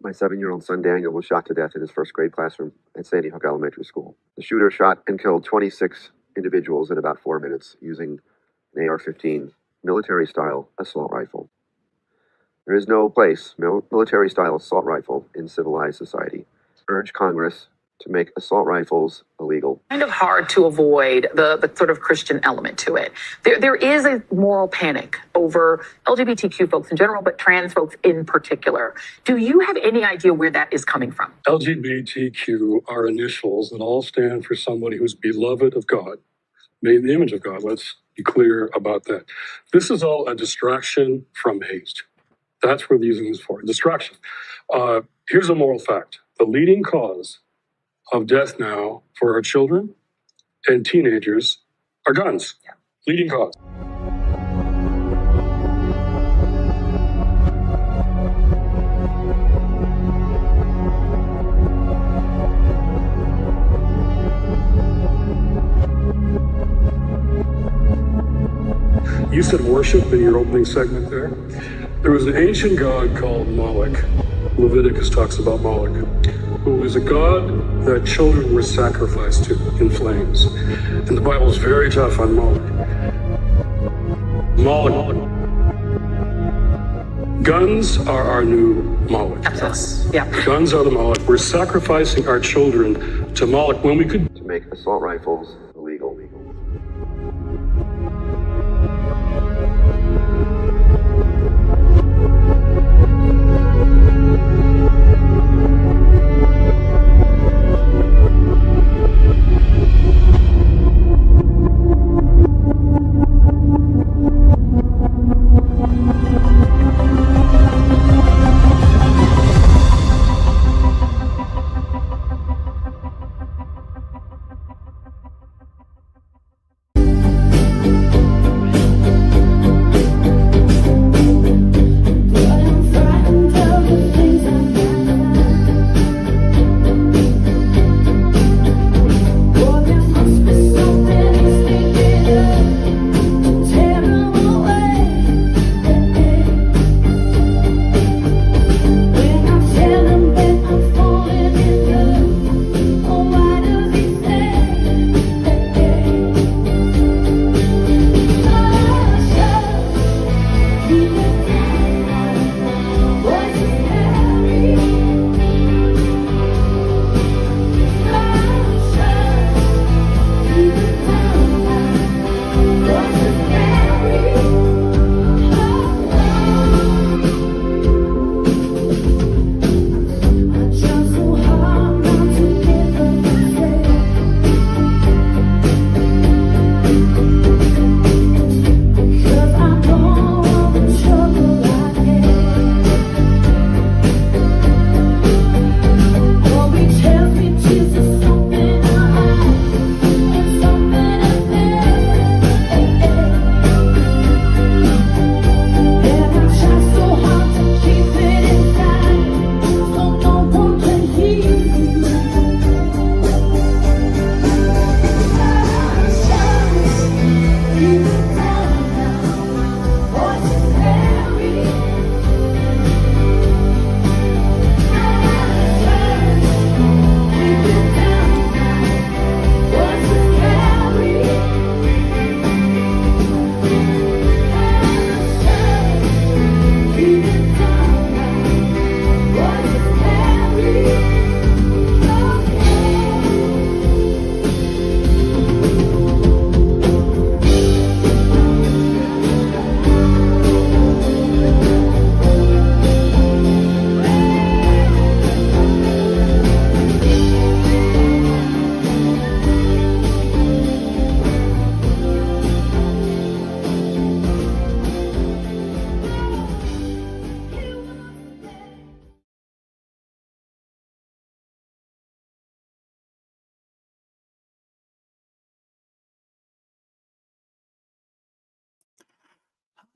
My 7-year-old son Daniel was shot to death in his first grade classroom at Sandy Hook Elementary School. The shooter shot and killed 26 individuals in about 4 minutes using an AR-15 military-style assault rifle. There is no place, military-style assault rifle, in civilized society. Urge Congress to make assault rifles illegal. Kind of hard to avoid the sort of Christian element to it. There is a moral panic over LGBTQ folks in general, but trans folks in particular. Do you have any idea where that is coming from? LGBTQ are initials that all stand for somebody who's beloved of God, made in the image of God. Let's be clear about that. This is all a distraction from hate. That's what we're using this for, distraction. Here's a moral fact. The leading cause of death now for our children and teenagers are guns. Yeah. Leading cause. You said worship in your opening segment there. There was an ancient god called Moloch. Leviticus talks about Moloch, who was a god that children were sacrificed to in flames. And the Bible is very tough on Moloch. Moloch. Guns are our new Moloch. Yes. Yeah. Guns are the Moloch. We're sacrificing our children to Moloch when we could. To make assault rifles illegal.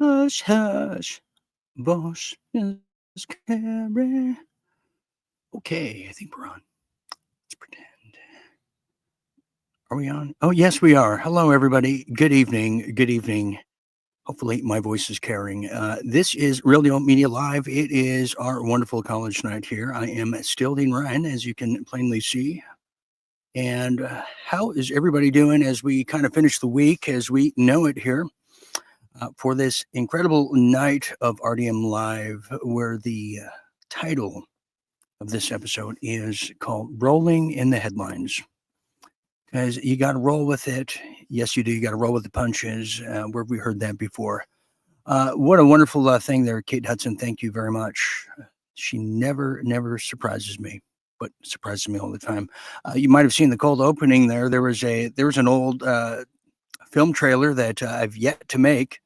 Hush, hush, Bosch is carry. Okay, I think we're on. Let's pretend. Are we on? Oh, yes, we are. Hello, everybody. Good evening. Good evening. Hopefully my voice is carrying. This is Real Deal Media Live. It is our wonderful college night here. I am still Dean Ryan, as you can plainly see. And how is everybody doing as we kind of finish the week as we know it here for this incredible night of RDM Live, where the title of this episode is called Rolling in the Headlines. Because you got to roll with it. Yes, you do. You got to roll with the punches. Where we heard that before. What a wonderful thing there, Kate Hudson. Thank you very much. She never surprises me, but surprises me all the time. You might have seen the cold opening there. There was an old film trailer that I've yet to make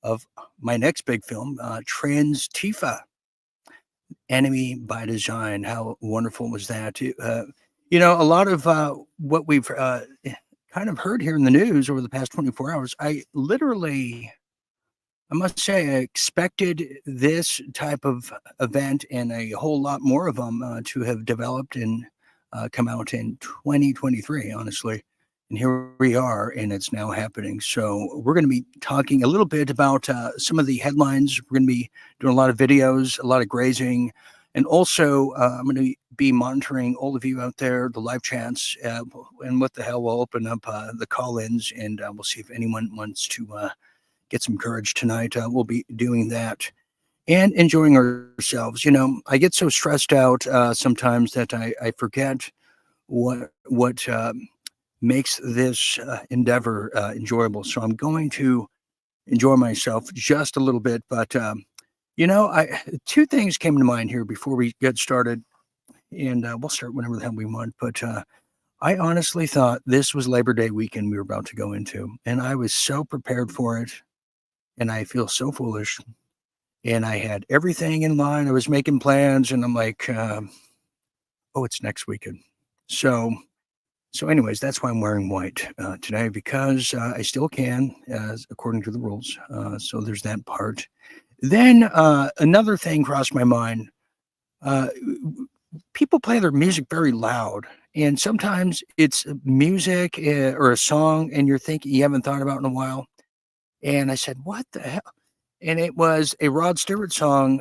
of my next big film, Trans Tifa, Enemy by Design. How wonderful was that? A lot of what we've kind of heard here in the news over the past 24 hours, I must say, I expected this type of event and a whole lot more of them to have developed and come out in 2023, honestly. And here we are, and it's now happening. So we're going to be talking a little bit about some of the headlines. We're going to be doing a lot of videos, a lot of grazing. And also, I'm going to be monitoring all of you out there, the live chats, and what the hell, we'll open up the call-ins, and we'll see if anyone wants to get some courage tonight. We'll be doing that and enjoying ourselves. I get so stressed out sometimes that I forget what makes this endeavor enjoyable. So I'm going to enjoy myself just a little bit, but two things came to mind here before we get started, and we'll start whenever the hell we want. But I honestly thought this was Labor Day weekend we were about to go into, and I was so prepared for it, and I feel so foolish. And I had everything in line. I was making plans, and I'm like, oh, it's next weekend. So anyways, that's why I'm wearing white today, because I still can, according to the rules. So there's that part. Then another thing crossed my mind. People play their music very loud, and sometimes it's music or a song, and you're thinking you haven't thought about in a while. And I said, what the hell? And it was a Rod Stewart song.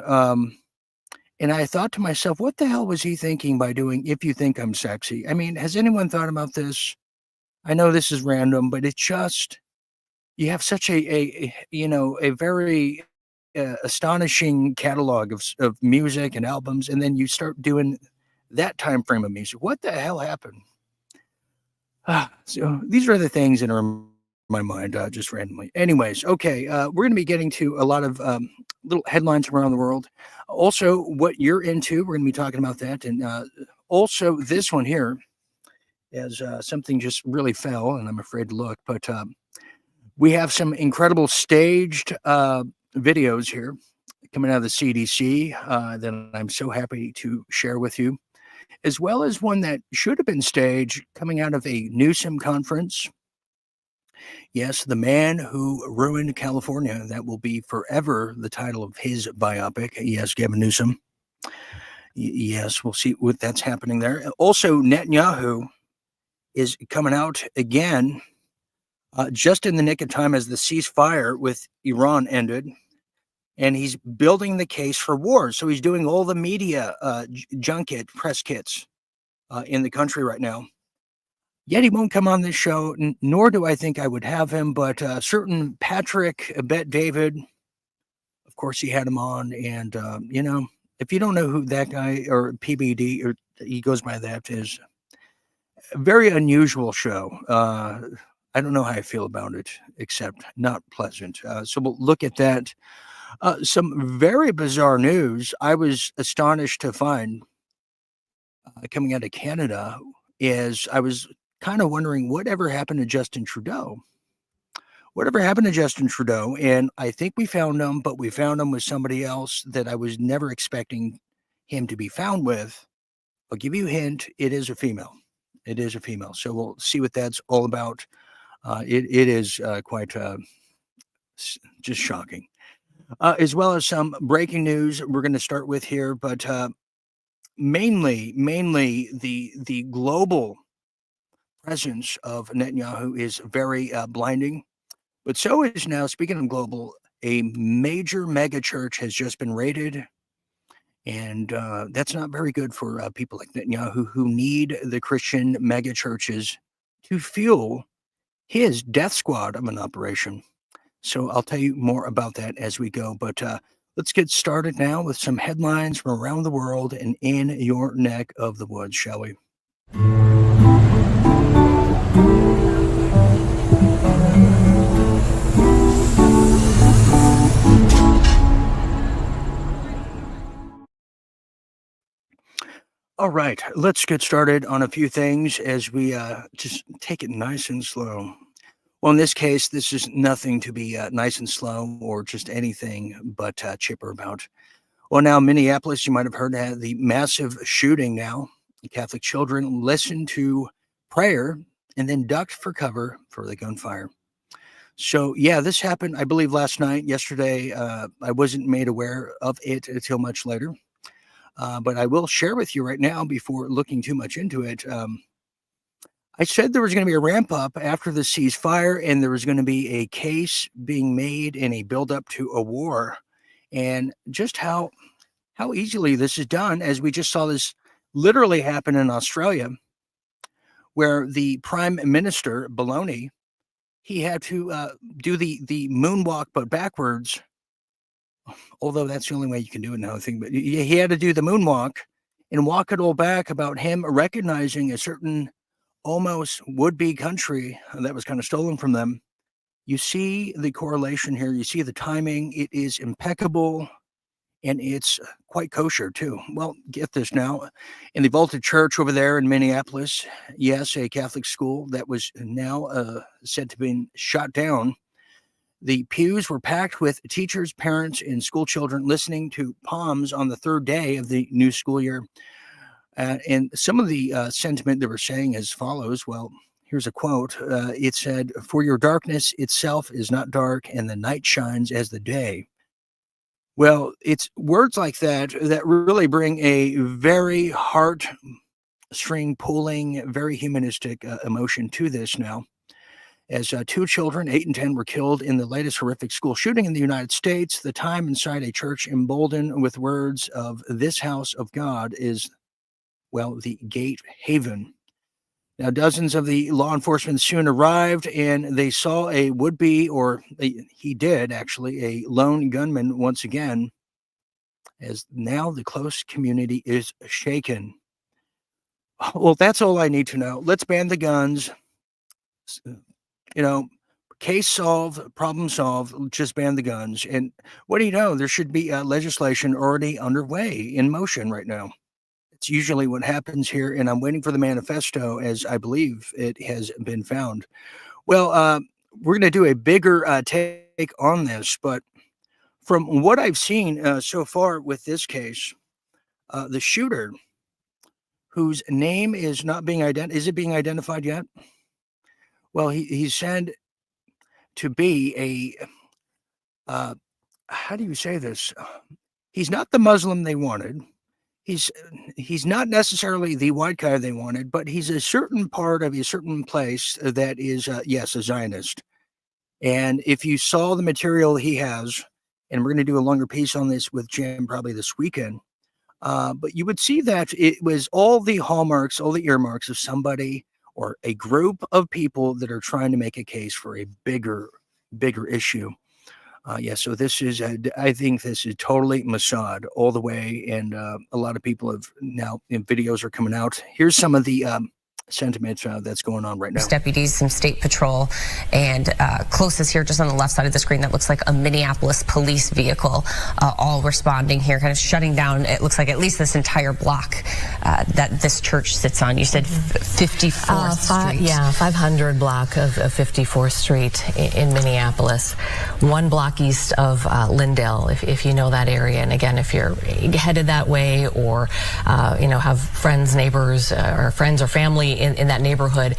And I thought to myself, what the hell was he thinking by doing If You Think I'm Sexy? I mean, has anyone thought about this? I know this is random, but it just, you have such a very astonishing catalog of music and albums, and then you start doing that time frame of music. What the hell happened? So these are the things that are in my mind just randomly. Anyways, okay, we're going to be getting to a lot of little headlines from around the world. Also, what you're into, we're going to be talking about that. And also this one here is something just really fell, and I'm afraid to look, but we have some incredible staged videos here coming out of the CDC that I'm so happy to share with you, as well as one that should have been staged coming out of a Newsom conference. Yes, the man who ruined California. That will be forever the title of his biopic. Yes, Gavin Newsom. Yes, we'll see what that's happening there. Also, Netanyahu is coming out again just in the nick of time as the ceasefire with Iran ended. And he's building the case for war. So he's doing all the media junket, press kits in the country right now. Yet he won't come on this show, nor do I think I would have him. But certain Patrick Bet David, of course, he had him on. And, if you don't know who that guy, or PBD, or he goes by that, is a very unusual show. I don't know how I feel about it, except not pleasant. So we'll look at that. Some very bizarre news I was astonished to find coming out of Canada is I was kind of wondering whatever happened to Justin Trudeau. Whatever happened to Justin Trudeau? And I think we found him, but we found him with somebody else that I was never expecting him to be found with. I'll give you a hint. It is a female. It is a female. So we'll see what that's all about. It is quite just shocking. As well as some breaking news we're going to start with here, but mainly the global presence of Netanyahu is very blinding. But so is now, speaking of global, a major mega church has just been raided. And that's not very good for people like Netanyahu who need the Christian mega churches to fuel his death squad of an operation. So I'll tell you more about that as we go. But let's get started now with some headlines from around the world and in your neck of the woods, shall we? All right, let's get started on a few things as we just take it nice and slow. Well, in this case, this is nothing to be nice and slow or just anything but chipper about. Well, now, Minneapolis, you might have heard the massive shooting now. Catholic children listened to prayer and then ducked for cover for the gunfire. So, yeah, this happened, I believe, last night. Yesterday, I wasn't made aware of it until much later. But I will share with you right now before looking too much into it. I said there was going to be a ramp up after the ceasefire, and there was going to be a case being made and a build up to a war, and just how easily this is done, as we just saw this literally happen in Australia, where the Prime Minister Baloney, he had to do the moonwalk but backwards. Although that's the only way you can do it now, I think. But he had to do the moonwalk and walk it all back about him recognizing a certain almost would-be country that was kind of stolen from them. You see the correlation here. You see the timing. It is impeccable, and it's quite kosher, too. Well, get this now. In the vaulted church over there in Minneapolis, yes, a Catholic school that was now said to be shot down. The pews were packed with teachers, parents, and school children listening to palms on the third day of the new school year. And some of the sentiment they were saying as follows. Well, here's a quote. It said, "For your darkness itself is not dark, and the night shines as the day." Well, it's words like that that really bring a very heartstring pulling, very humanistic emotion to this now. As 2 children, 8 and 10, were killed in the latest horrific school shooting in the United States, the time inside a church emboldened with words of "This house of God is, well, the gate haven." Now, dozens of the law enforcement soon arrived, and they saw a would-be, or he did actually, a lone gunman once again, as now the close community is shaken. Well, that's all I need to know. Let's ban the guns. Case solved, problem solved, just ban the guns. And what do you know? There should be legislation already underway in motion right now. It's usually what happens here, and I'm waiting for the manifesto, as I believe it has been found. Well, we're going to do a bigger take on this, but from what I've seen so far with this case, the shooter, whose name is not being identified, is it being identified yet? Well, he's said to be a, how do you say this? He's not the Muslim they wanted. He's not necessarily the white guy they wanted, but he's a certain part of a certain place that is, yes, a Zionist. And if you saw the material he has, and we're going to do a longer piece on this with Jim probably this weekend, but you would see that it was all the hallmarks, all the earmarks of somebody or a group of people that are trying to make a case for a bigger issue. So this is, I think this is totally Mossad all the way. And a lot of people have now, videos are coming out. Here's some of the sentiment that's going on right now. Deputies, some state patrol, and closest here, just on the left side of the screen, that looks like a Minneapolis police vehicle, all responding here, kind of shutting down, it looks like, at least this entire block that this church sits on. You said 54th Street. Yeah, 500 block of 54th Street in Minneapolis, 1 block east of Lindale, if you know that area. And again, if you're headed that way, or have friends, neighbors, or friends or family in that neighborhood,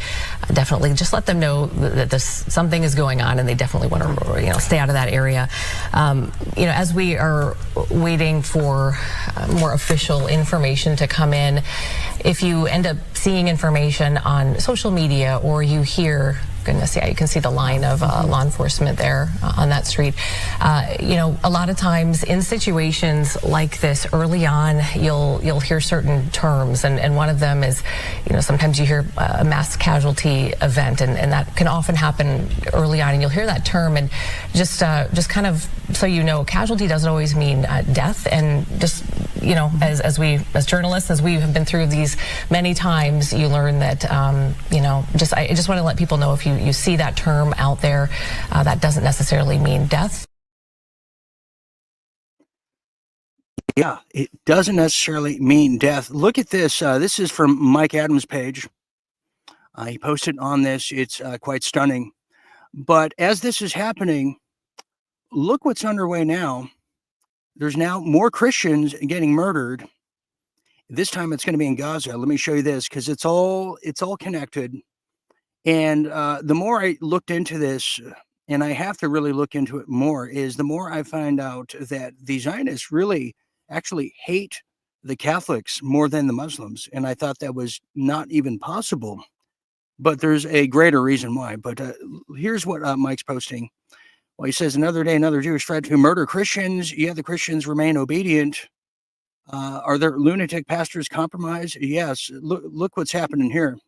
definitely just let them know that something is going on, and they definitely want to stay out of that area. As we are waiting for more official information to come in, if you end up seeing information on social media or you hear goodness, yeah, you can see the line of law enforcement there on that street. You know, a lot of times in situations like this, early on, you'll hear certain terms, and one of them is, you know, sometimes you hear a mass casualty event, and that can often happen early on, and you'll hear that term, and just kind of so you know, casualty doesn't always mean death, and just, you know, as journalists, as we have been through these many times, you learn that, you know, I just want to let people know, if you see that term out there, that doesn't necessarily mean death. Yeah, it doesn't necessarily mean death. Look at this. This is from Mike Adams' page. He posted on this. It's quite stunning. But as this is happening, look what's underway now. There's now more Christians getting murdered. This time it's going to be in Gaza. Let me show you this, because it's all connected. And the more I looked into this, and I have to really look into it more, is the more I find out that the Zionists really actually hate the Catholics more than the Muslims. And I thought that was not even possible. But there's a greater reason why. But here's what Mike's posting. Well, he says, another day, another Jewish tried to murder Christians. Yet the Christians remain obedient. Are there lunatic pastors compromised? Yes. Look what's happening here.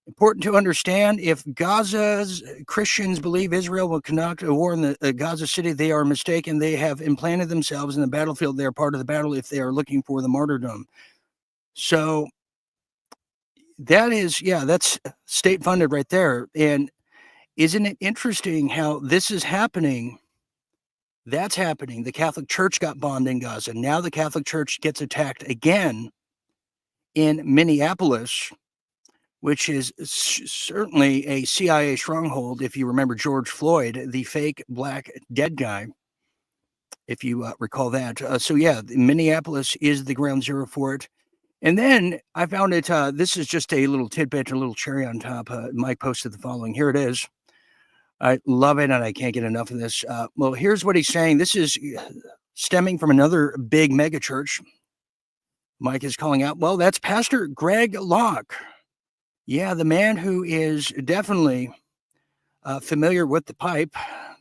Important to understand, if Gaza's Christians believe Israel will conduct a war in the Gaza city, they are mistaken. They have implanted themselves in the battlefield. They are part of the battle if they are looking for the martyrdom. So that is, yeah, that's state funded right there. And isn't it interesting how this is happening? That's happening. The Catholic Church got bombed in Gaza. Now the Catholic Church gets attacked again in Minneapolis, which is certainly a CIA stronghold. If you remember George Floyd, the fake black dead guy, if you recall that. So yeah, Minneapolis is the ground zero for it. And then I found it, this is just a little tidbit, a little cherry on top. Mike posted the following. Here it is. I love it, and I can't get enough of this. Well, here's what he's saying. This is stemming from another big mega church. Mike is calling out, well, that's Pastor Greg Locke. Yeah, the man who is definitely familiar with the pipe,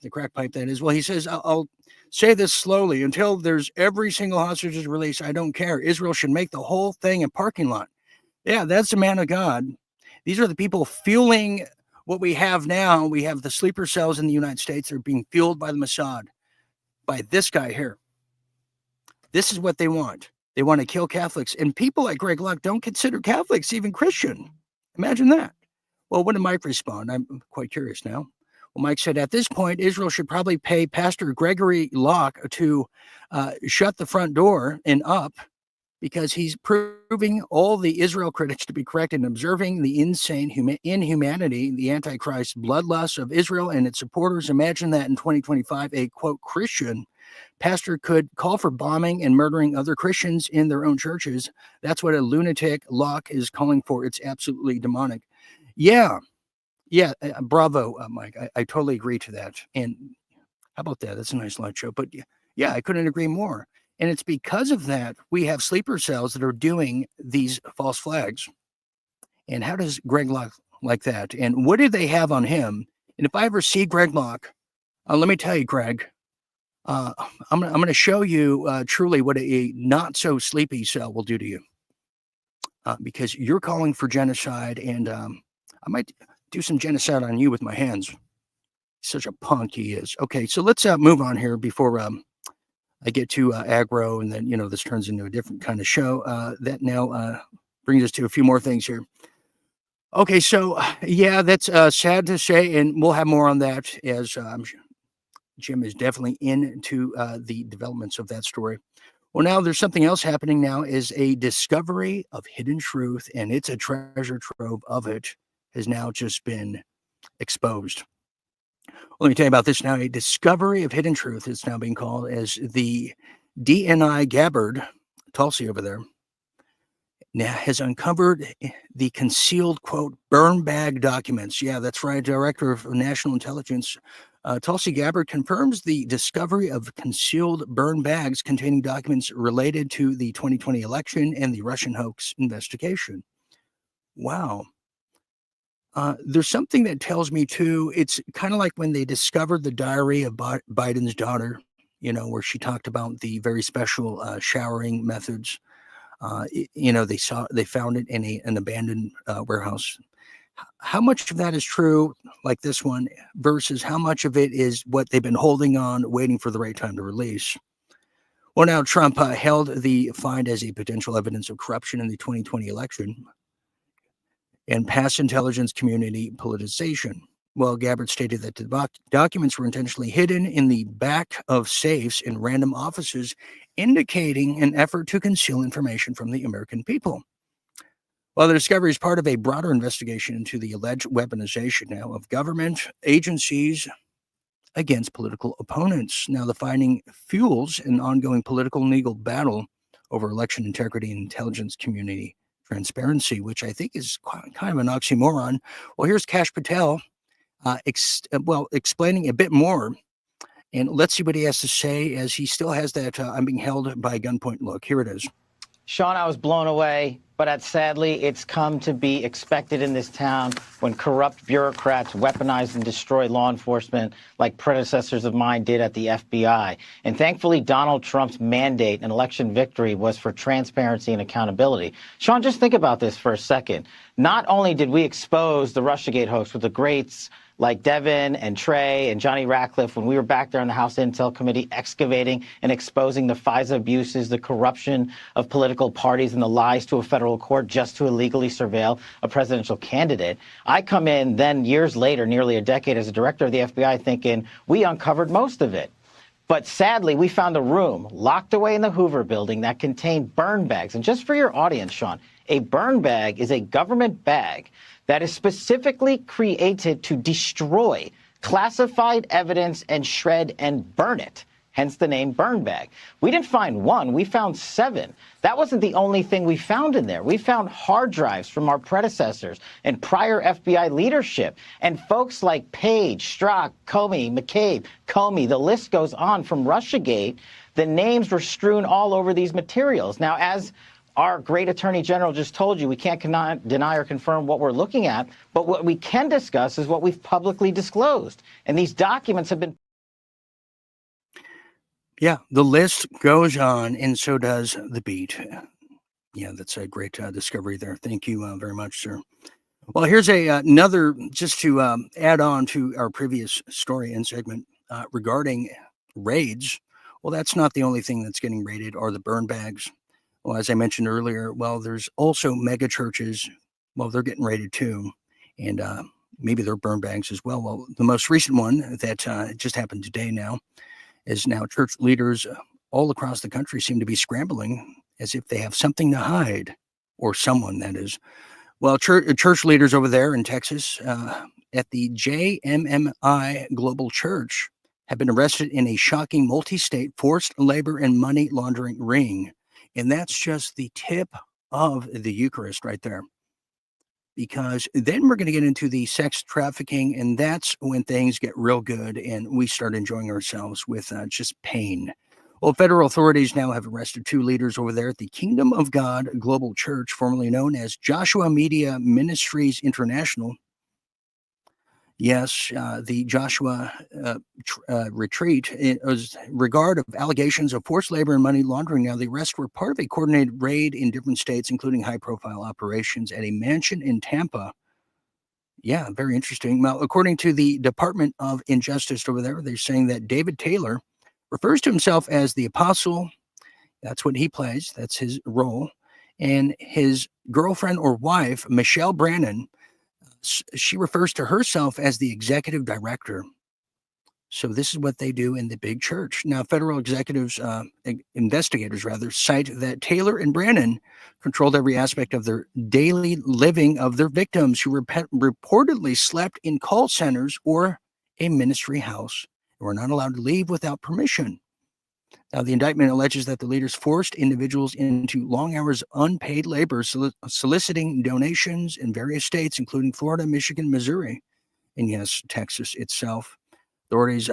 the crack pipe, that is. Well, he says, I'll say this slowly. Until there's every single hostage is released, I don't care. Israel should make the whole thing a parking lot. Yeah, that's the man of God. These are the people fueling what we have now. We have the sleeper cells in the United States. They're being fueled by the Mossad, by this guy here. This is what they want. They want to kill Catholics. And people like Greg Locke don't consider Catholics even Christian. Imagine that. Well, what did Mike respond? I'm quite curious now. Well, Mike said, at this point, Israel should probably pay Pastor Gregory Locke to shut the front door and up, because he's proving all the Israel critics to be correct in observing the insane inhumanity, the antichrist bloodlust of Israel and its supporters. Imagine that in 2025, a, quote, Christian pastor could call for bombing and murdering other Christians in their own churches. That's what a lunatic Locke is calling for. It's absolutely demonic. Yeah, bravo, Mike. I totally agree to that. And how about that? That's a nice light show. But yeah, I couldn't agree more. And it's because of that we have sleeper cells that are doing these false flags. And how does Greg Locke like that? And what do they have on him? And if I ever see Greg Locke, let me tell you, Greg, I'm going to show you truly what a not so sleepy cell will do to you, because you're calling for genocide, and I might do some genocide on you with my hands. Such a punk he is. Okay, so let's move on here before I get to aggro, and then, you know, this turns into a different kind of show. That now brings us to a few more things here. Okay, so yeah, that's sad to say, and we'll have more on that as Jim is definitely into the developments of that story. Well, now there's something else happening now, is a discovery of hidden truth, and it's a treasure trove of it has now just been exposed. Let me tell you about this now. A discovery of hidden truth is now being called as the DNI Gabbard, Tulsi over there, now has uncovered the concealed, quote, burn bag documents. Yeah, that's right. Director of National Intelligence, Tulsi Gabbard, confirms the discovery of concealed burn bags containing documents related to the 2020 election and the Russian hoax investigation. Wow. There's something that tells me too, it's kind of like when they discovered the diary of Biden's daughter, where she talked about the very special showering methods. They found it in an abandoned warehouse. How much of that is true, like this one, versus how much of it is what they've been holding on, waiting for the right time to release? Well, now Trump held the find as a potential evidence of corruption in the 2020 election and past intelligence community politicization. Well, Gabbard stated that the documents were intentionally hidden in the back of safes in random offices, indicating an effort to conceal information from the American people. Well, the discovery is part of a broader investigation into the alleged weaponization now of government agencies against political opponents. Now, the finding fuels an ongoing political and legal battle over election integrity and intelligence community transparency, which I think is kind of an oxymoron. Well, here's Kash Patel explaining a bit more. And let's see what he has to say as he still has that I'm being held by gunpoint look. Here it is. Sean, I was blown away, but sadly, it's come to be expected in this town when corrupt bureaucrats weaponize and destroy law enforcement like predecessors of mine did at the FBI. And thankfully, Donald Trump's mandate and election victory was for transparency and accountability. Sean, just think about this for a second. Not only did we expose the Russiagate hoax with the greats like Devin and Trey and Johnny Ratcliffe when we were back there in the House Intel Committee excavating and exposing the FISA abuses, the corruption of political parties, and the lies to a federal court just to illegally surveil a presidential candidate. I come in then years later, nearly a decade as a director of the FBI, thinking we uncovered most of it. But sadly, we found a room locked away in the Hoover building that contained burn bags. And just for your audience, Sean, a burn bag is a government bag that is specifically created to destroy classified evidence and shred and burn it, hence the name burn bag. We didn't find one, we found 7. That wasn't the only thing we found in there. We found hard drives from our predecessors and prior FBI leadership, and folks like Page, Strzok, Comey, McCabe, Comey, the list goes on from Russiagate. The names were strewn all over these materials. Now, as our great attorney general just told you, we can't deny or confirm what we're looking at, but what we can discuss is what we've publicly disclosed. And these documents have been... Yeah, the list goes on, and so does the beat. Yeah, that's a great discovery there. Thank you very much, sir. Well, here's another, just to add on to our previous story and segment regarding raids. Well, that's not the only thing that's getting raided are the burn bags. Well, as I mentioned earlier, well, there's also mega churches. Well, they're getting raided too, and maybe they're burn bags as well. Well, the most recent one that just happened today now is now church leaders all across the country seem to be scrambling as if they have something to hide, or someone, that is. Well, church leaders over there in Texas at the JMMI Global Church have been arrested in a shocking multi-state forced labor and money laundering ring. And that's just the tip of the Eucharist right there. Because then we're going to get into the sex trafficking, and that's when things get real good and we start enjoying ourselves with just pain. Well, federal authorities now have arrested 2 leaders over there at the Kingdom of God Global Church, formerly known as Joshua Media Ministries International. Yes, the Joshua retreat was regard of allegations of forced labor and money laundering. Now, the arrests were part of a coordinated raid in different states, including high-profile operations at a mansion in Tampa. Yeah, very interesting. Well, according to the Department of Injustice over there, they're saying that David Taylor refers to himself as the apostle. That's what he plays. That's his role. And his girlfriend or wife, Michelle Brannon, she refers to herself as the executive director. So this is what they do in the big church. Now, federal investigators cite that Taylor and Brannon controlled every aspect of their daily living of their victims, who reportedly slept in call centers or a ministry house and were not allowed to leave without permission. Now, the indictment alleges that the leaders forced individuals into long hours unpaid labor, soliciting donations in various states, including Florida, Michigan, Missouri, and yes, Texas itself. Authorities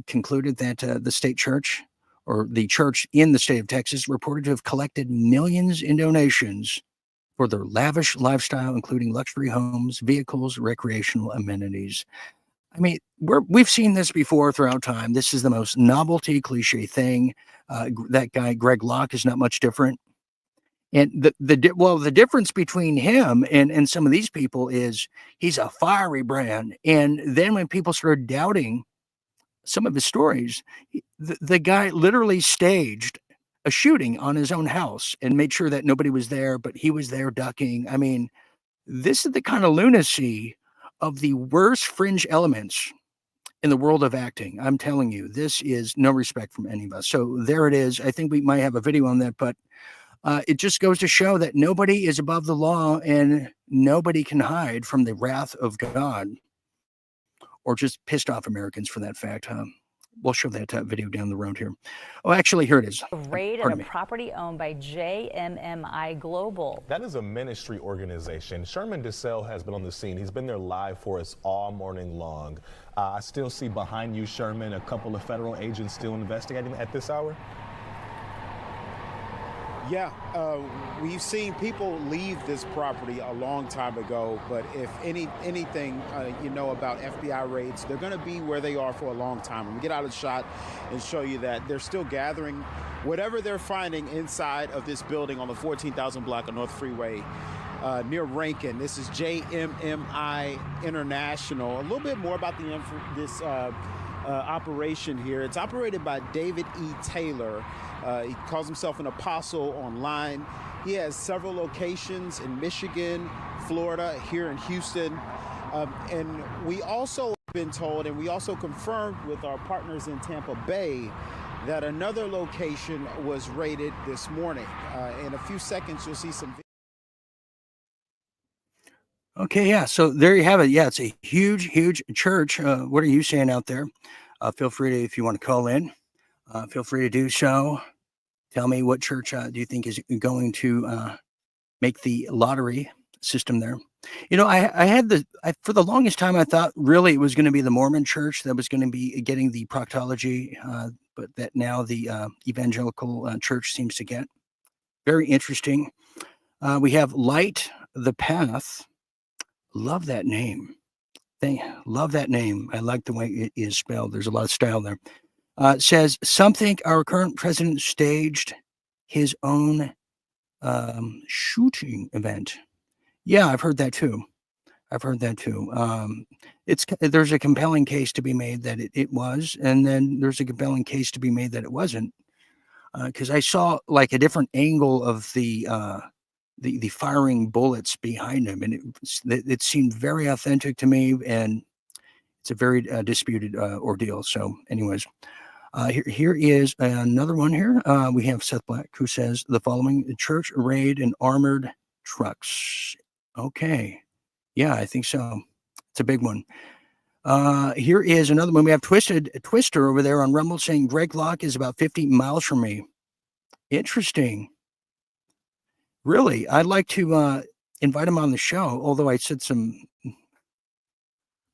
concluded that the state church, or the church in the state of Texas, reported to have collected millions in donations for their lavish lifestyle, including luxury homes, vehicles, recreational amenities. I mean, we've seen this before throughout time. This is the most novelty cliche thing. That guy, Greg Locke, is not much different. And the difference between him and some of these people is he's a fiery brand. And then when people started doubting some of his stories, the guy literally staged a shooting on his own house and made sure that nobody was there, but he was there ducking. I mean, this is the kind of lunacy of the worst fringe elements in the world of acting. I'm telling you, this is no respect from any of us. So there it is. I think we might have a video on that, but it just goes to show that nobody is above the law and nobody can hide from the wrath of God, or just pissed off Americans for that fact. We'll show that video down the road here. Oh, actually, here it is. A raid at a property owned by JMMI Global. That is a ministry organization. Sherman DeSalle has been on the scene. He's been there live for us all morning long. I still see behind you, Sherman, a couple of federal agents still investigating at this hour. Yeah, we've seen people leave this property a long time ago, but if anything you know about FBI raids, they're going to be where they are for a long time. And we get out of the shot and show you that they're still gathering whatever they're finding inside of this building on the 14,000 block of North Freeway near Rankin. This is JMMI International. A little bit more about this operation here. It's operated by David E. Taylor. He calls himself an apostle online. He has several locations in Michigan, Florida, here in Houston. And we also have been told, and we also confirmed with our partners in Tampa Bay, that another location was raided this morning. In a few seconds, you'll see some. Okay, yeah. So there you have it. Yeah, it's a huge, huge church. What are you saying out there? Feel free to, if you want to call in, feel free to do so. Tell me what church do you think is going to make the lottery system there. You know, I for the longest time, I thought really it was going to be the Mormon church that was going to be getting the proctology, but that now the evangelical church seems to get. Very interesting. We have Light the Path. Love that name. Love that name. I like the way it is spelled. There's a lot of style there. It says, some think our current president staged his own shooting event. Yeah, I've heard that too. There's a compelling case to be made that it was, and then there's a compelling case to be made that it wasn't. Because I saw like a different angle of the firing bullets behind him, and it seemed very authentic to me, and it's a very disputed ordeal. So, anyways. Here is another one here. We have Seth Black, who says the following: the church raid and armored trucks. Okay. Yeah, I think so. It's a big one. Here is another one. We have Twister over there on Rumble saying Greg Locke is about 50 miles from me. Interesting. Really, I'd like to invite him on the show, although I said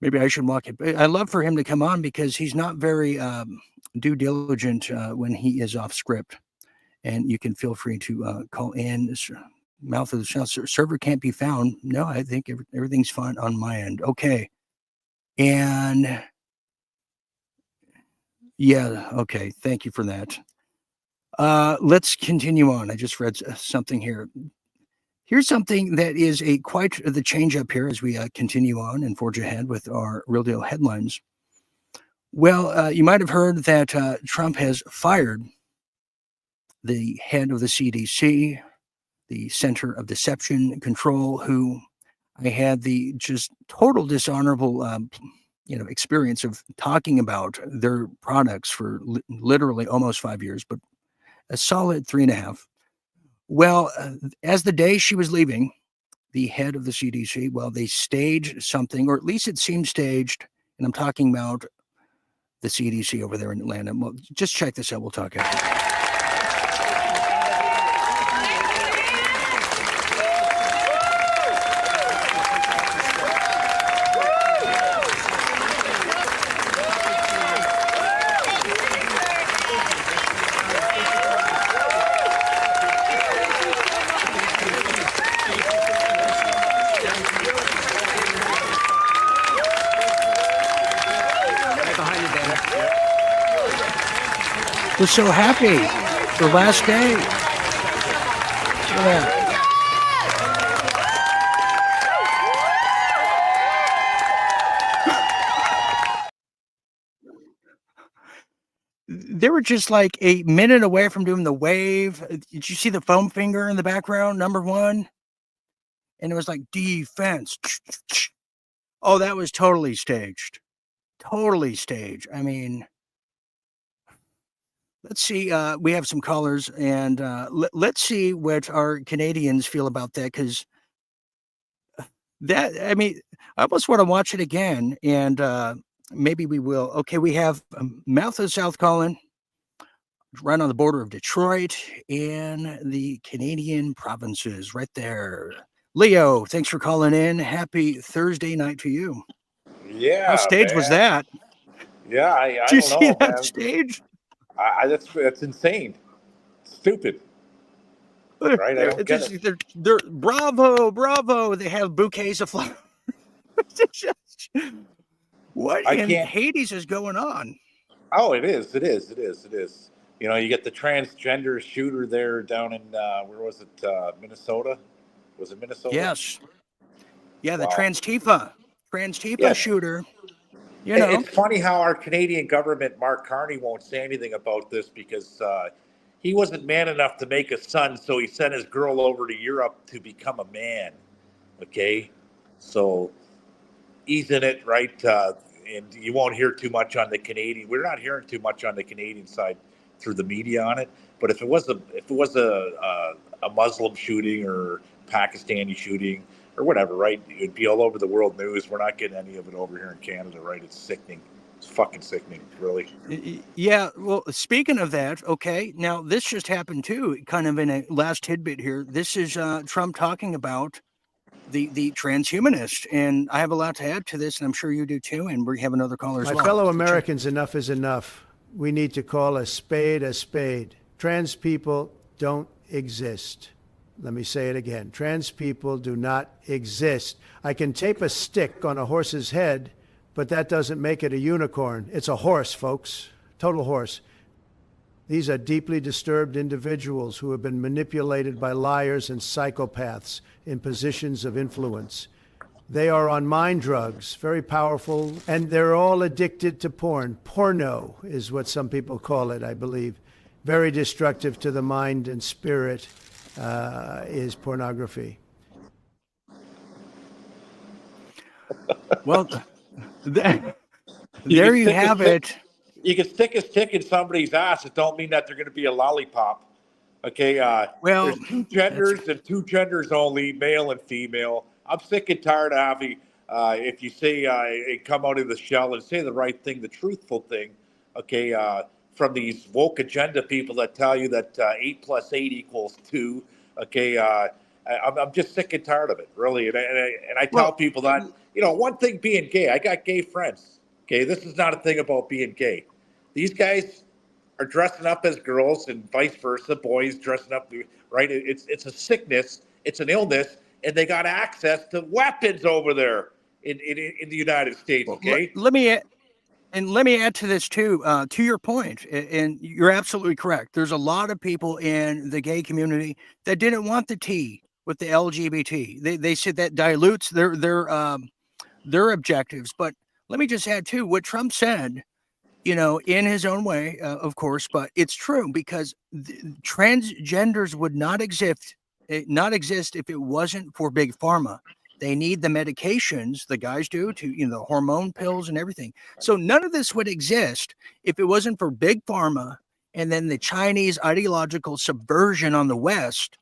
maybe I should walk it. I'd love for him to come on because he's not very due diligent when he is off script. And you can feel free to call in. Mouth of the South server can't be found. No, I think everything's fine on my end. Okay. And yeah, okay. Thank you for that. Let's continue on. I just read something here. Here's something that is quite the change up here as we continue on and forge ahead with our Real Deal headlines. Well, you might have heard that Trump has fired the head of the CDC, the Center of Deception Control, who I had the just total dishonorable, experience of talking about their products for literally almost 5 years, but a solid 3.5. Well, as the day she was leaving, the head of the CDC, well, they staged something, or at least it seemed staged, and I'm talking about the CDC over there in Atlanta. Well, just check this out. We'll talk after. was so happy. Their last day. Look at that. They were just like a minute away from doing the wave. Did you see the foam finger in the background, number one? And it was like defense. Oh, that was totally staged. Totally staged. I mean, let's see. We have some callers, and let's see what our Canadians feel about that. Because that, I mean, I almost want to watch it again, and maybe we will. Okay, we have Mouth of the South calling, right on the border of Detroit and the Canadian provinces, right there. Leo, thanks for calling in. Happy Thursday night to you. Yeah, How staged was that? Yeah, I Did you don't see know, that man. stage? That's insane. Stupid. Right? I don't get it. They're bravo. They have bouquets of flowers. What I in can't. Hades is going on? Oh, it is. You know, you get the transgender shooter there down in where was it? Minnesota? Was it Minnesota? Yes. Yeah, the Wow. Trans-Tifa Yeah. shooter. You know, It's funny how our Canadian government, Mark Carney, won't say anything about this because he wasn't man enough to make a son, so he sent his girl over to Europe to become a man. Okay, so he's in it, right? And you won't hear too much on the Canadian. We're not hearing too much on the Canadian side through the media on it. But if it was a Muslim shooting or Pakistani shooting or whatever, right? It'd be all over the world news. We're not getting any of it over here in Canada, right? It's sickening. It's fucking sickening, really. yeah. Well, speaking of that, okay, now this just happened too, kind of in a last tidbit here. This is Trump talking about the transhumanist, and I have a lot to add to this, and I'm sure you do too. And we have another caller as well. My fellow Americans, enough is enough. We need to call a spade a spade. Trans people don't exist. Let me say it again. Trans people do not exist. I can tape a stick on a horse's head, but that doesn't make it a unicorn. It's a horse, folks. Total horse. These are deeply disturbed individuals who have been manipulated by liars and psychopaths in positions of influence. They are on mind drugs, very powerful, and they're all addicted to porn. Porno is what some people call it, I believe. Very destructive to the mind and spirit is pornography. Well, there you have it. You can stick a stick in somebody's ass. It don't mean that they're going to be a lollipop. Okay. Well, there's two genders and two genders only, male and female. I'm sick and tired of having, if you say come out of the shell and say the right thing, the truthful thing, okay, from these woke agenda people that tell you that 8 + 8 = 2, okay, I'm just sick and tired of it, really. And I tell people that, you know, one thing being gay, I got gay friends, okay, this is not a thing about being gay. These guys are dressing up as girls and vice versa, boys dressing up, right? It's a sickness, it's an illness, and they got access to weapons over there in the United States. Okay, let me add to this too. To your point, and you're absolutely correct. There's a lot of people in the gay community that didn't want the T with the LGBT. They said that dilutes their objectives. But let me just add too what Trump said. You know, in his own way, of course, but it's true because transgenders would not exist if it wasn't for big pharma. They need the medications, the guys do, to, you know, the hormone pills and everything. So none of this would exist if it wasn't for big pharma and then the Chinese ideological subversion on the West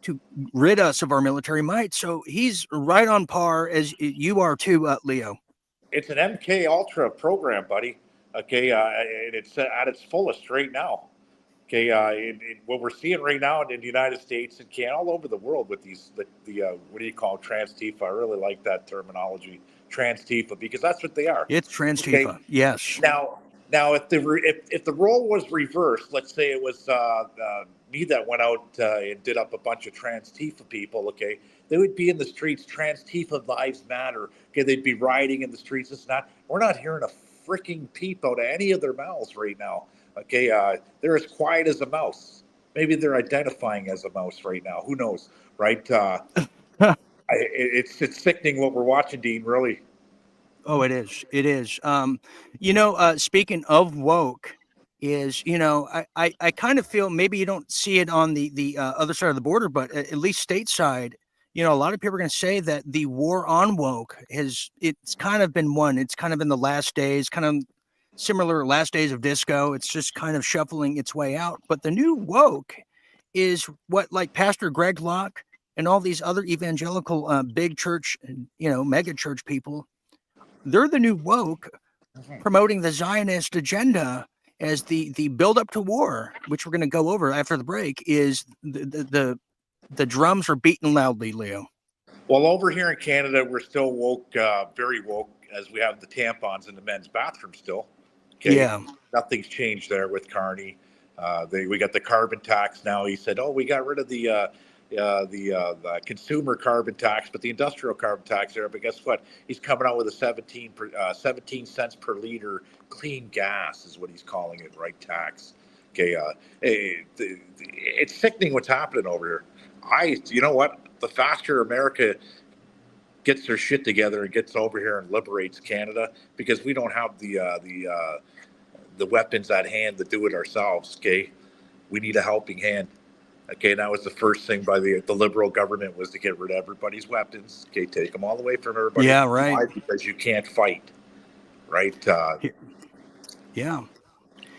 to rid us of our military might. So he's right on par as you are too, Leo. It's an MK Ultra program, buddy. Okay, and it's at its fullest right now. Okay, what we're seeing right now in the United States and all over the world with the what do you call it, trans-Tifa? I really like that terminology, trans-Tifa, because that's what they are. It's trans-Tifa, okay? Yes. Now, if the role was reversed, let's say it was me that went out and did up a bunch of trans-Tifa people, okay, they would be in the streets. Trans-Tifa lives matter. Okay, they'd be rioting in the streets. It's not. We're not hearing a freaking peep out of any of their mouths right now. Okay, they're as quiet as a mouse. Maybe they're identifying as a mouse right now. Who knows, right? It's sickening what we're watching, Dean. Really. Oh, it is. It is. Speaking of woke, I kind of feel maybe you don't see it on the other side of the border, but at least stateside, a lot of people are going to say that the war on woke it's kind of been won. It's kind of in the last days, kind of similar last days of disco. It's just kind of shuffling its way out. But the new woke is what like Pastor Greg Locke and all these other evangelical big church, mega church people. They're the new woke promoting the Zionist agenda as the build up to war, which we're going to go over after the break. Is the drums are beating loudly, Leo. Well, over here in Canada, we're still woke, very woke, as we have the tampons in the men's bathroom still. Okay? Yeah, Nothing's changed there with Carney. We got the carbon tax now. He said, "Oh, we got rid of the consumer carbon tax, but the industrial carbon tax there." But guess what? He's coming out with a 17 cents per liter clean gas is what he's calling it, right? Tax. Okay, it's sickening what's happening over here. You know what? The faster America gets their shit together and gets over here and liberates Canada, because we don't have the weapons at hand to do it ourselves. Okay, we need a helping hand. Okay, that was the first thing by the Liberal government, was to get rid of everybody's weapons. Okay, take them all away from everybody. Yeah, right. Why? Because you can't fight, right? Yeah.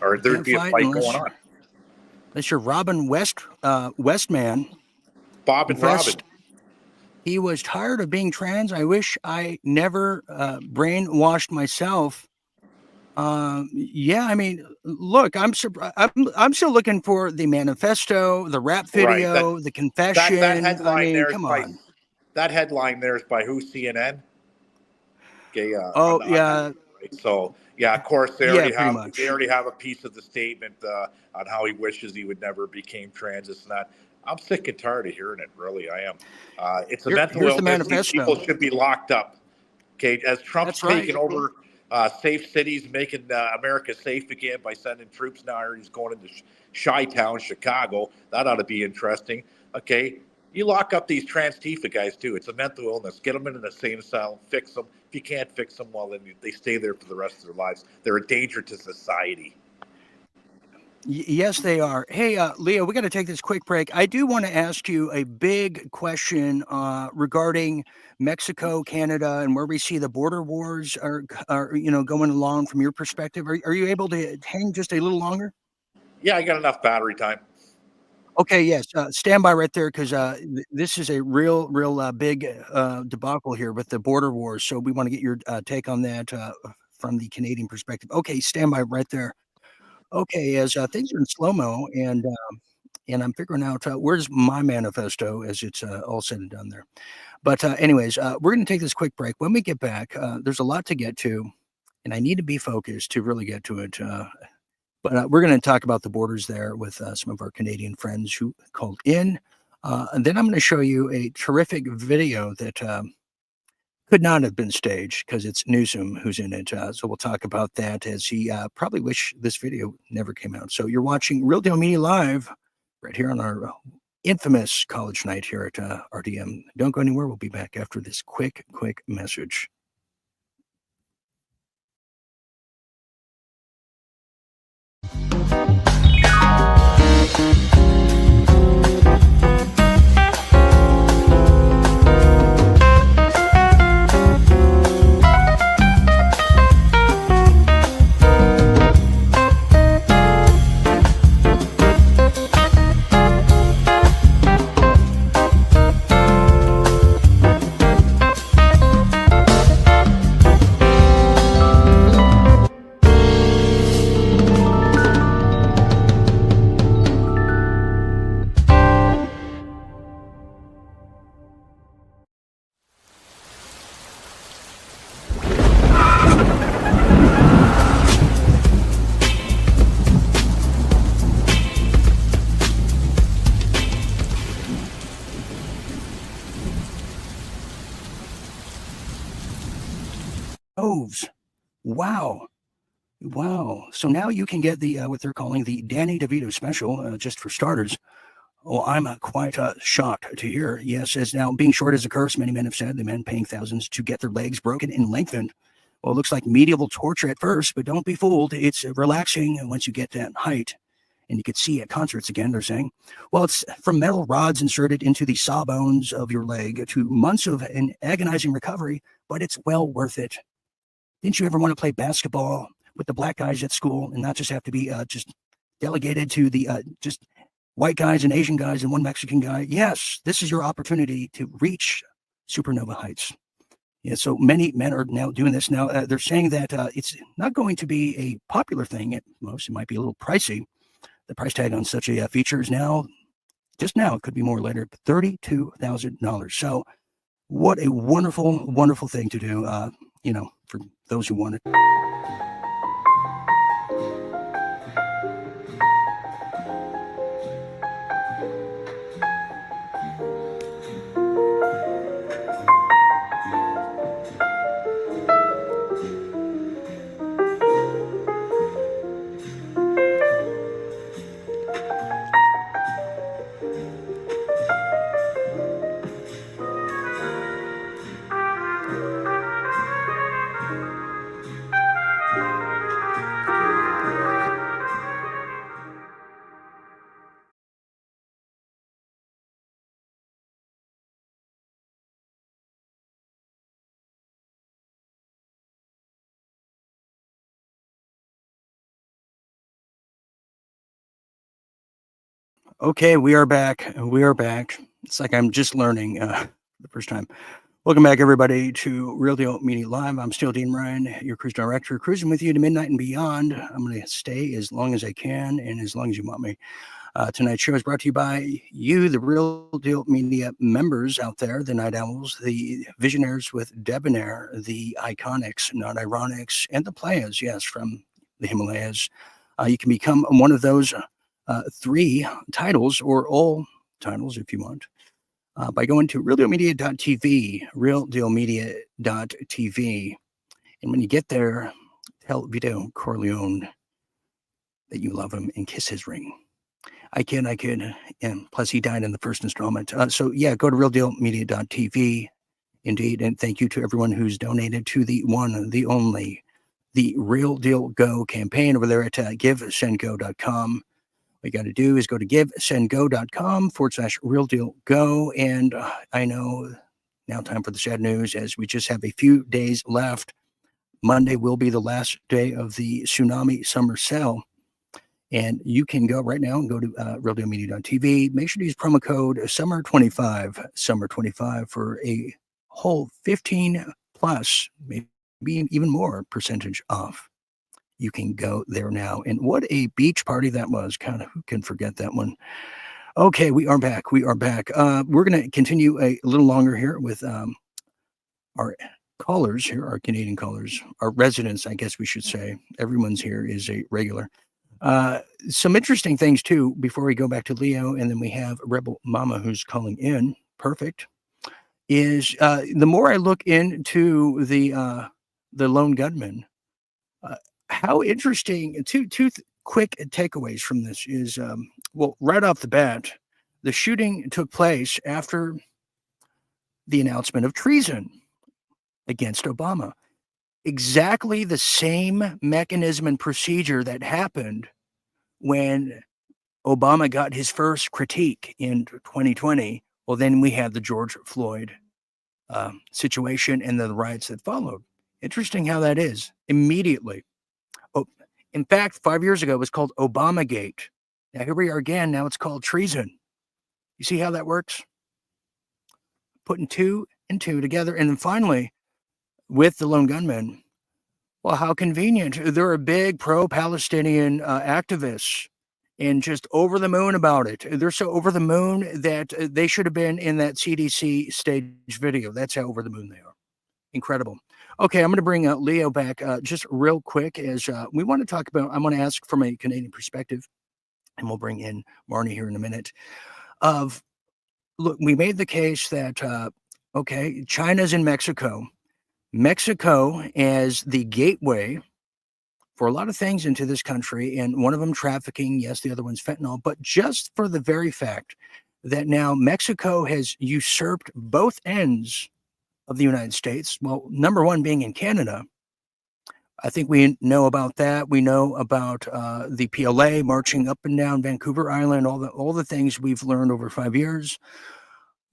Or there'd be a fight going on. Unless you're Robin Westman. Bob and Robin. He was tired of being trans. I wish I never brainwashed myself. Yeah, I mean, look, I'm still looking for the manifesto, the rap video, the confession. That headline there, come on. That headline there is by who? CNN. Okay. Yeah. So yeah, of course they already have a piece of the statement on how he wishes he would never became trans. It's not. I'm sick and tired of hearing it. Really, I am. It's a mental illness. These people should be locked up. Okay, as Trump's taken over safe cities, making America safe again by sending troops. Now he's going into Chi-Town, Chicago. That ought to be interesting. Okay, you lock up these trans Tifa guys too. It's a mental illness. Get them in an insane asylum. Fix them. If you can't fix them, well, then they stay there for the rest of their lives. They're a danger to society. Yes, they are. Hey, Leo, we got to take this quick break. I do want to ask you a big question regarding Mexico, Canada, and where we see the border wars are going along from your perspective. Are you able to hang just a little longer? Yeah, I got enough battery time. Okay, yes. Stand by right there, because this is a real big debacle here with the border wars. So we want to get your take on that from the Canadian perspective. Okay, stand by right there. Okay, as things are in slow-mo, and I'm figuring out where's my manifesto as it's all said and done there. But anyways, we're going to take this quick break. When we get back, there's a lot to get to, and I need to be focused to really get to it. But we're going to talk about the borders there with some of our Canadian friends who called in. And then I'm going to show you a terrific video that could not have been staged, because it's Newsom who's in it. So we'll talk about that, as he probably wish this video never came out. So you're watching Real Deal Media Live right here on our infamous college night here at RDM. Don't go anywhere. We'll be back after this quick message. Wow. Wow. So now you can get the what they're calling the Danny DeVito special, just for starters. Well, I'm quite shocked to hear. Yes, as now being short is a curse, many men have said, the men paying thousands to get their legs broken and lengthened. Well, it looks like medieval torture at first, but don't be fooled. It's relaxing once you get that height. And you could see at concerts again, they're saying. Well, it's from metal rods inserted into the sawbones of your leg to months of an agonizing recovery, but it's well worth it. Didn't you ever want to play basketball with the black guys at school and not just have to be just delegated to the just white guys and Asian guys and one Mexican guy? Yes, this is your opportunity to reach supernova heights. Yeah, so many men are now doing this. Now, they're saying that it's not going to be a popular thing at most. It might be a little pricey. The price tag on such a feature is now, just now, it could be more later, $32,000. So what a wonderful, wonderful thing to do, for those who want it. Okay, we are back. We are back. It's like I'm just learning the first time. Welcome back, everybody, to Real Deal Media Live. I'm still Dean Ryan, your cruise director, cruising with you to midnight and beyond. I'm going to stay as long as I can and as long as you want me. Tonight's show is brought to you by you, the Real Deal Media members out there, the Night Owls, the Visionaries with Debonair, the Iconics, Not Ironics, and the Playas, yes, from the Himalayas. You can become one of those 3 titles, or all titles if you want, by going to realdealmedia.tv, realdealmedia.tv. And when you get there, tell Vito Corleone that you love him and kiss his ring. I kid. And plus, he died in the first installment. So, yeah, go to realdealmedia.tv. Indeed. And thank you to everyone who's donated to the one, the only, the Real Deal Go campaign over there at givesendgo.com. What you got to do is go to givesendgo.com/realdealgo. And I know now time for the sad news, as we just have a few days left. Monday will be the last day of the Tsunami Summer SALE. And you can go right now and go to realdealmedia.tv. Make sure to use promo code SUMMER25 for a whole 15 plus, maybe even more percentage off. You can go there now. And what a beach party that was. Kind of, who can forget that one? Okay, we are back. We're going to continue a little longer here with our callers here, our Canadian callers, our residents, I guess we should say. Everyone's here is a regular. Some interesting things, too, before we go back to Leo, and then we have Rebel Mama who's calling in. Perfect. Is the more I look into the lone gunman, how interesting. Two quick takeaways from this is, well, right off the bat, the shooting took place after the announcement of treason against Obama. Exactly the same mechanism and procedure that happened when Obama got his first critique in 2020. Well, then we had the George Floyd situation and the riots that followed. Interesting how that is. Immediately. In fact, 5 years ago, it was called Obamagate. Now, here we are again. Now it's called treason. You see how that works? Putting 2 and 2 together. And then finally, with the lone gunman, well, how convenient. They're a big pro-Palestinian activists and just over the moon about it. They're so over the moon that they should have been in that CDC stage video. That's how over the moon they are. Incredible. Okay, I'm going to bring Leo back just real quick as we want to talk about, I'm going to ask from a Canadian perspective, and we'll bring in Marnie here in a minute, of, look, we made the case that, okay, China's in Mexico. Mexico as the gateway for a lot of things into this country, and one of them trafficking. Yes, the other one's fentanyl, but just for the very fact that now Mexico has usurped both ends of the United States. Well, number one being in Canada. I think we know about that. We know about the PLA marching up and down Vancouver Island, all the things we've learned over 5 years.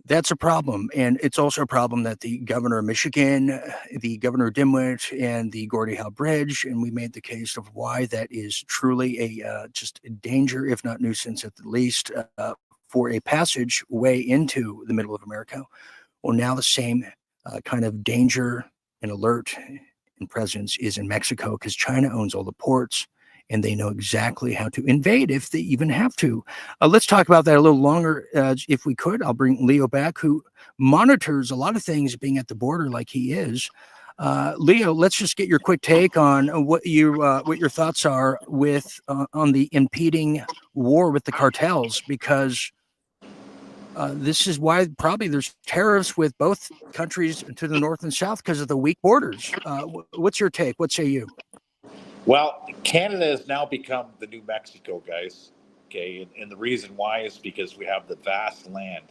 That's a problem. And it's also a problem that the governor of Michigan, the governor of Dimwit, and the Gordie Howe Bridge, and we made the case of why that is truly a just a danger, if not nuisance at the least, for a passageway into the middle of America. Well, now the same kind of danger and alert and presence is in Mexico, because China owns all the ports and they know exactly how to invade if they even have to. Let's talk about that a little longer, if we could. I'll bring Leo back, who monitors a lot of things being at the border like he is. Leo, let's just get your quick take on what your thoughts are with on the impeding war with the cartels, because this is why probably there's tariffs with both countries to the north and south, because of the weak borders. What's your take? What say you? Well, Canada has now become the new Mexico, guys. Okay, and the reason why is because we have the vast land,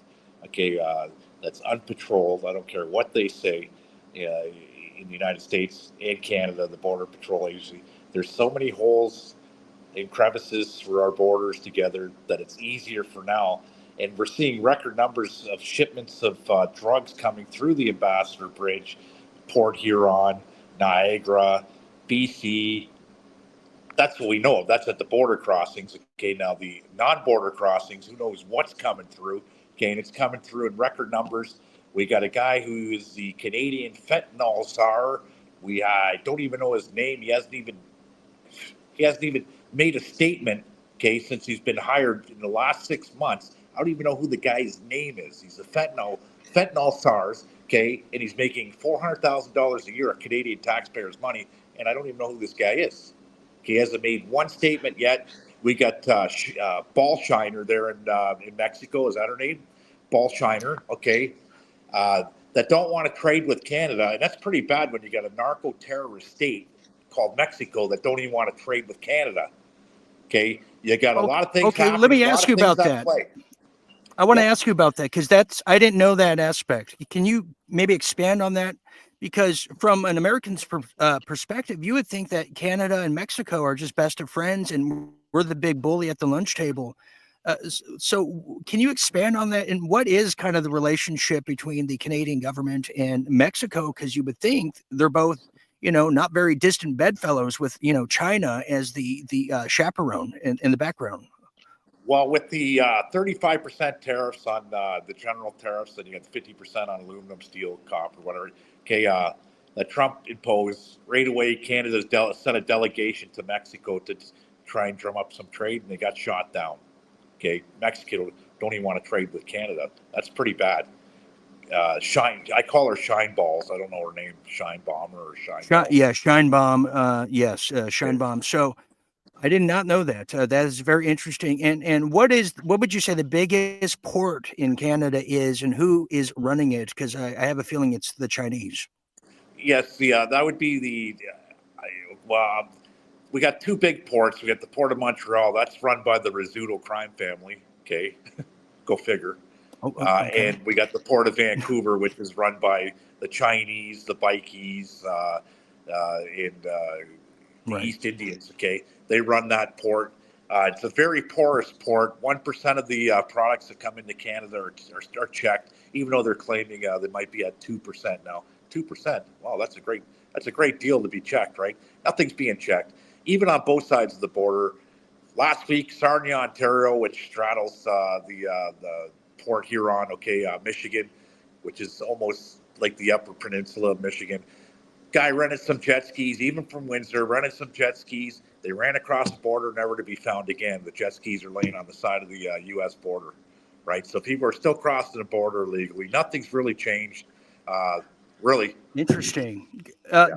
okay, that's unpatrolled. I don't care what they say in the United States and Canada, the Border Patrol Agency. There's so many holes and crevices through our borders together that it's easier for now. And we're seeing record numbers of shipments of drugs coming through the Ambassador Bridge, Port Huron, Niagara, BC. That's what we know of. That's at the border crossings. Okay, now the non-border crossings, who knows what's coming through. Okay, and it's coming through in record numbers. We got a guy who is the Canadian fentanyl czar. I don't even know his name. He hasn't even made a statement, okay, since he's been hired in the last 6 months. I don't even know who the guy's name is. He's a fentanyl czar, okay, and he's making $400,000 a year of Canadian taxpayers' money, and I don't even know who this guy is. He hasn't made one statement yet. We got Ballshiner there in Mexico. Is that her name? Ballshiner, okay, that don't want to trade with Canada, and that's pretty bad when you got a narco-terrorist state called Mexico that don't even want to trade with Canada. Okay, you got a lot of things Okay, happening. let me ask you about that. I want to ask you about that, because I didn't know that aspect. Can you maybe expand on that? Because from an American's perspective, you would think that Canada and Mexico are just best of friends and we're the big bully at the lunch table. So can you expand on that? And what is kind of the relationship between the Canadian government and Mexico? Because you would think they're both, not very distant bedfellows with, China as the chaperone in the background. Well, with the 35% tariffs on the general tariffs, and you got 50% on aluminum, steel, copper, whatever. Okay, that Trump imposed right away. Canada sent a delegation to Mexico to try and drum up some trade, and they got shot down. Okay, Mexico don't even want to trade with Canada. That's pretty bad. I call her Shine Balls. I don't know her name, Shine Bomber or Shine. Yeah, Shine Bomb. Yes, Shine Bomb. So I did not know that. That is very interesting. And what would you say the biggest port in Canada is, and who is running it? Because I have a feeling it's the Chinese. Yes, that would be we got two big ports. We got the Port of Montreal. That's run by the Rizzuto crime family. Okay, go figure. Okay. And we got the Port of Vancouver, which is run by the Chinese, the Bikies, and the East Indians. Okay, they run that port. It's a very porous port. 1% of the products that come into Canada are checked, even though they're claiming they might be at 2% now. 2%. Wow, that's a great deal to be checked, right? Nothing's being checked, even on both sides of the border. Last week, Sarnia, Ontario, which straddles the Port Huron, Michigan, which is almost like the Upper Peninsula of Michigan. Guy rented some jet skis, even from Windsor, rented some jet skis. They ran across the border, never to be found again. The jet skis are laying on the side of the U.S. border, right? So people are still crossing the border illegally. Nothing's really changed, really. Interesting.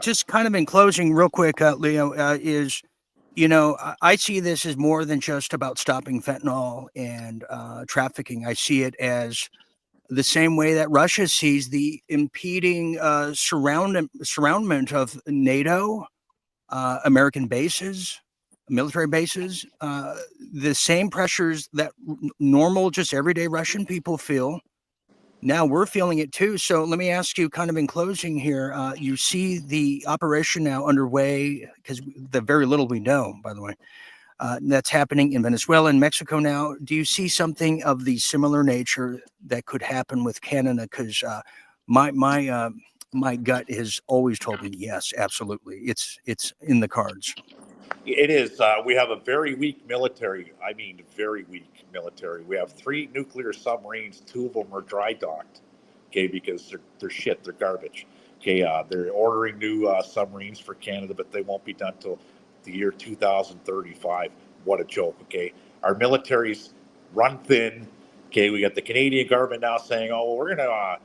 Just kind of in closing, real quick, Leo, I see this as more than just about stopping fentanyl and trafficking. I see it as the same way that Russia sees the impeding surroundment of NATO American bases, military bases, the same pressures that normal, just everyday Russian people feel. Now we're feeling it too. So let me ask you, kind of in closing here, you see the operation now underway, because the very little we know, by the way, that's happening in Venezuela and Mexico now. Do you see something of the similar nature that could happen with Canada? Because my gut has always told me yes, absolutely, it's in the cards. It is. We have a very weak military. I mean, very weak military. We have 3 nuclear submarines. 2 of them are dry docked. Okay, because they're shit. They're garbage. Okay, they're ordering new submarines for Canada, but they won't be done till the year 2035. What a joke. Okay, our military's run thin. Okay, we got the Canadian government now saying, "Oh, we're gonna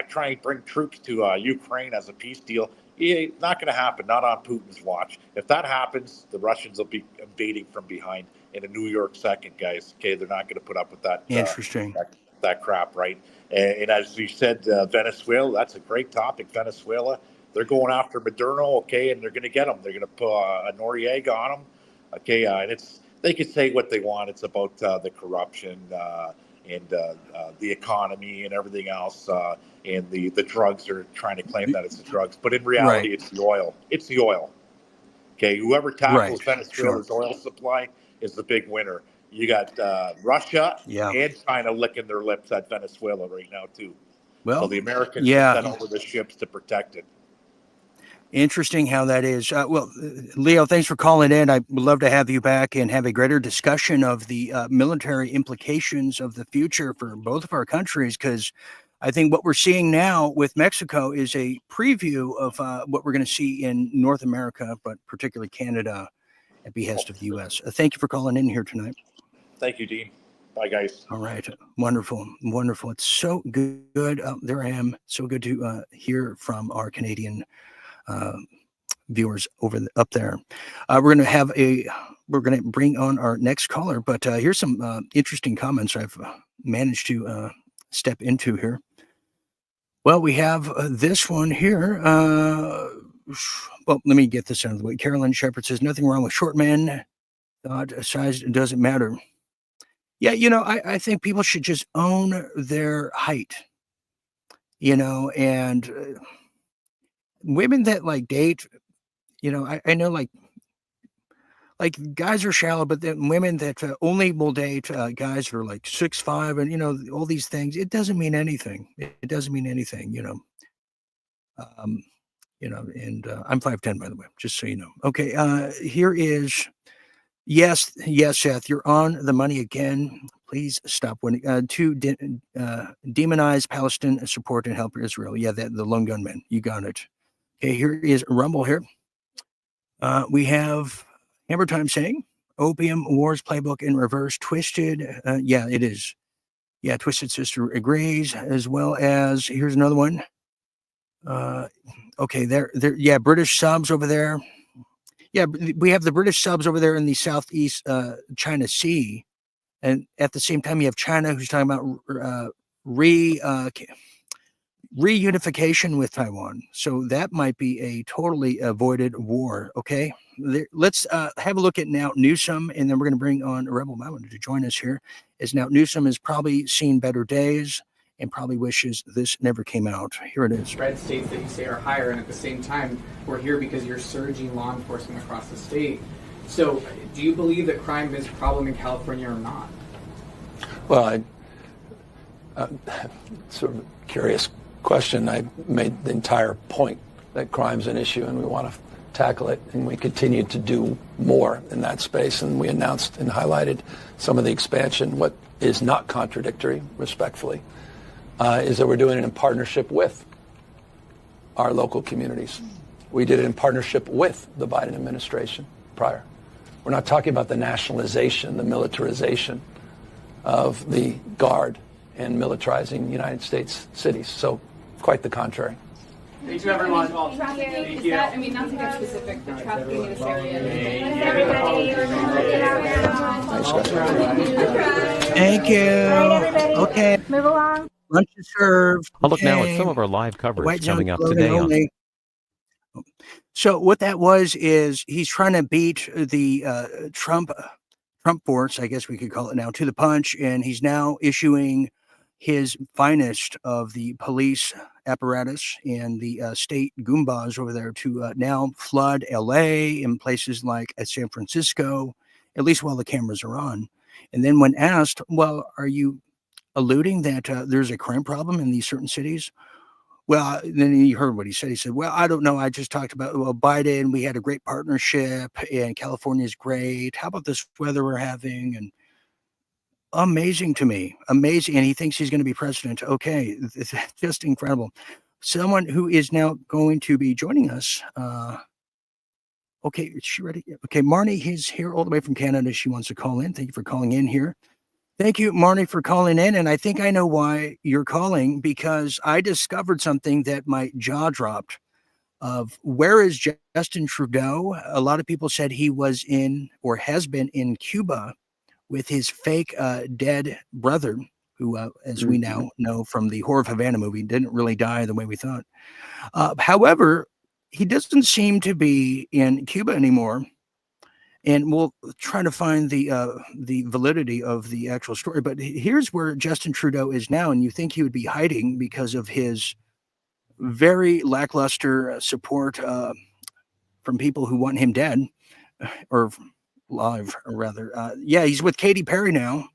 try and bring troops to Ukraine as a peace deal." Yeah, not going to happen. Not on Putin's watch. If that happens, the Russians will be invading from behind in a New York second, guys. Okay, they're not going to put up with that. Interesting. That crap, right? And as you said, Venezuela. That's a great topic. Venezuela. They're going after Maduro. Okay, and they're going to get them. They're going to put a Noriega on them. Okay, and they can say what they want. It's about the corruption and the economy and everything else. And the drugs are trying to claim that it's the drugs, but in reality, Right. it's the oil. It's the oil. Okay, whoever tackles Right. Venezuela's oil supply is the big winner. You got Russia and China licking their lips at Venezuela right now too. Well, so the Americans yeah. have sent over the ships to protect it. Interesting how that is. Well, Leo, thanks for calling in. I would love to have you back and have a greater discussion of the military implications of the future for both of our countries, because I think what we're seeing now with Mexico is a preview of what we're going to see in North America, but particularly Canada at behest of the U.S. Thank you for calling in here tonight. Thank you, Dean. Bye, guys. All right. Wonderful. Wonderful. It's so good. There I am. So good to hear from our Canadian viewers up there. We're going to bring on our next caller, but here's some interesting comments I've managed to step into here. Well, we have this one here. Well, let me get this out of the way. Carolyn Shepard says, nothing wrong with short men. Size doesn't matter. Yeah, I think people should just own their height, and women that date, I know like guys are shallow, but then women that only will date guys who are like 6'5", and all these things. It doesn't mean anything. It doesn't mean anything. And I'm 5'10", by the way, just so you know. Okay, here is yes, Seth, you're on the money again. Please stop winning. To demonize Palestine support and help Israel. Yeah, the lone gunmen. You got it. Okay, here is Rumble here. We have Hammer Time saying, Opium Wars playbook in reverse. Twisted. Yeah, it is. Yeah, Twisted Sister agrees, as well as, here's another one. Okay, there. Yeah, British subs over there. Yeah, we have the British subs over there in the Southeast China Sea. And at the same time, you have China who's talking about reunification with Taiwan. So that might be a totally avoided war. Okay, let's have a look at now Newsom, and then we're going to bring on Rebel Mountain to join us here. As now Newsom has probably seen better days and probably wishes this never came out. Here it is. Red states that you say are higher, and at the same time, we're here because you're surging law enforcement across the state. So, do you believe that crime is a problem in California or not? Well, sort of a curious question. I made the entire point that crime's an issue and we want to tackle it, and we continue to do more in that space. And we announced and highlighted some of the expansion. What is not contradictory, respectfully, is that we're doing it in partnership with our local communities. We did it in partnership with the Biden administration prior. We're not talking about the nationalization, the militarization of the Guard and militarizing United States cities. So quite the contrary. Thank you, everyone. Thank you. I mean, not to get specific, but trafficking in this area. Thank you. Okay. Move along. Lunch is served. I'll look now Okay. at some of our live coverage White coming zone up clothing today on only. So what that was is he's trying to beat the Trump force, I guess we could call it now, to the punch, and he's now issuing his finest of the police apparatus and the state goombas over there to now flood LA and places like San Francisco, at least while the cameras are on. And then when asked, well, are you alluding that there's a crime problem in these certain cities? Well, then you heard what he said. He said, "Well, I don't know. I just talked about, well, Biden. We had a great partnership, and California's great. How about this weather we're having?" And amazing to me, amazing. And he thinks he's going to be president. Okay, it's just incredible. Someone who is now going to be joining us. Okay, is she ready? Okay, Marnie is here all the way from Canada. She wants to call in. Thank you for calling in here. Thank you, Marnie, for calling in. And I think I know why you're calling, because I discovered something that my jaw dropped of where is Justin Trudeau? A lot of people said he was in or has been in Cuba with his fake dead brother, who, as we now know from the Horror of Havana movie, didn't really die the way we thought. However, he doesn't seem to be in Cuba anymore. And we'll try to find the validity of the actual story. But here's where Justin Trudeau is now, and you think he would be hiding because of his very lackluster support from people who want him dead, or live, or rather. Yeah, he's with Katy Perry now,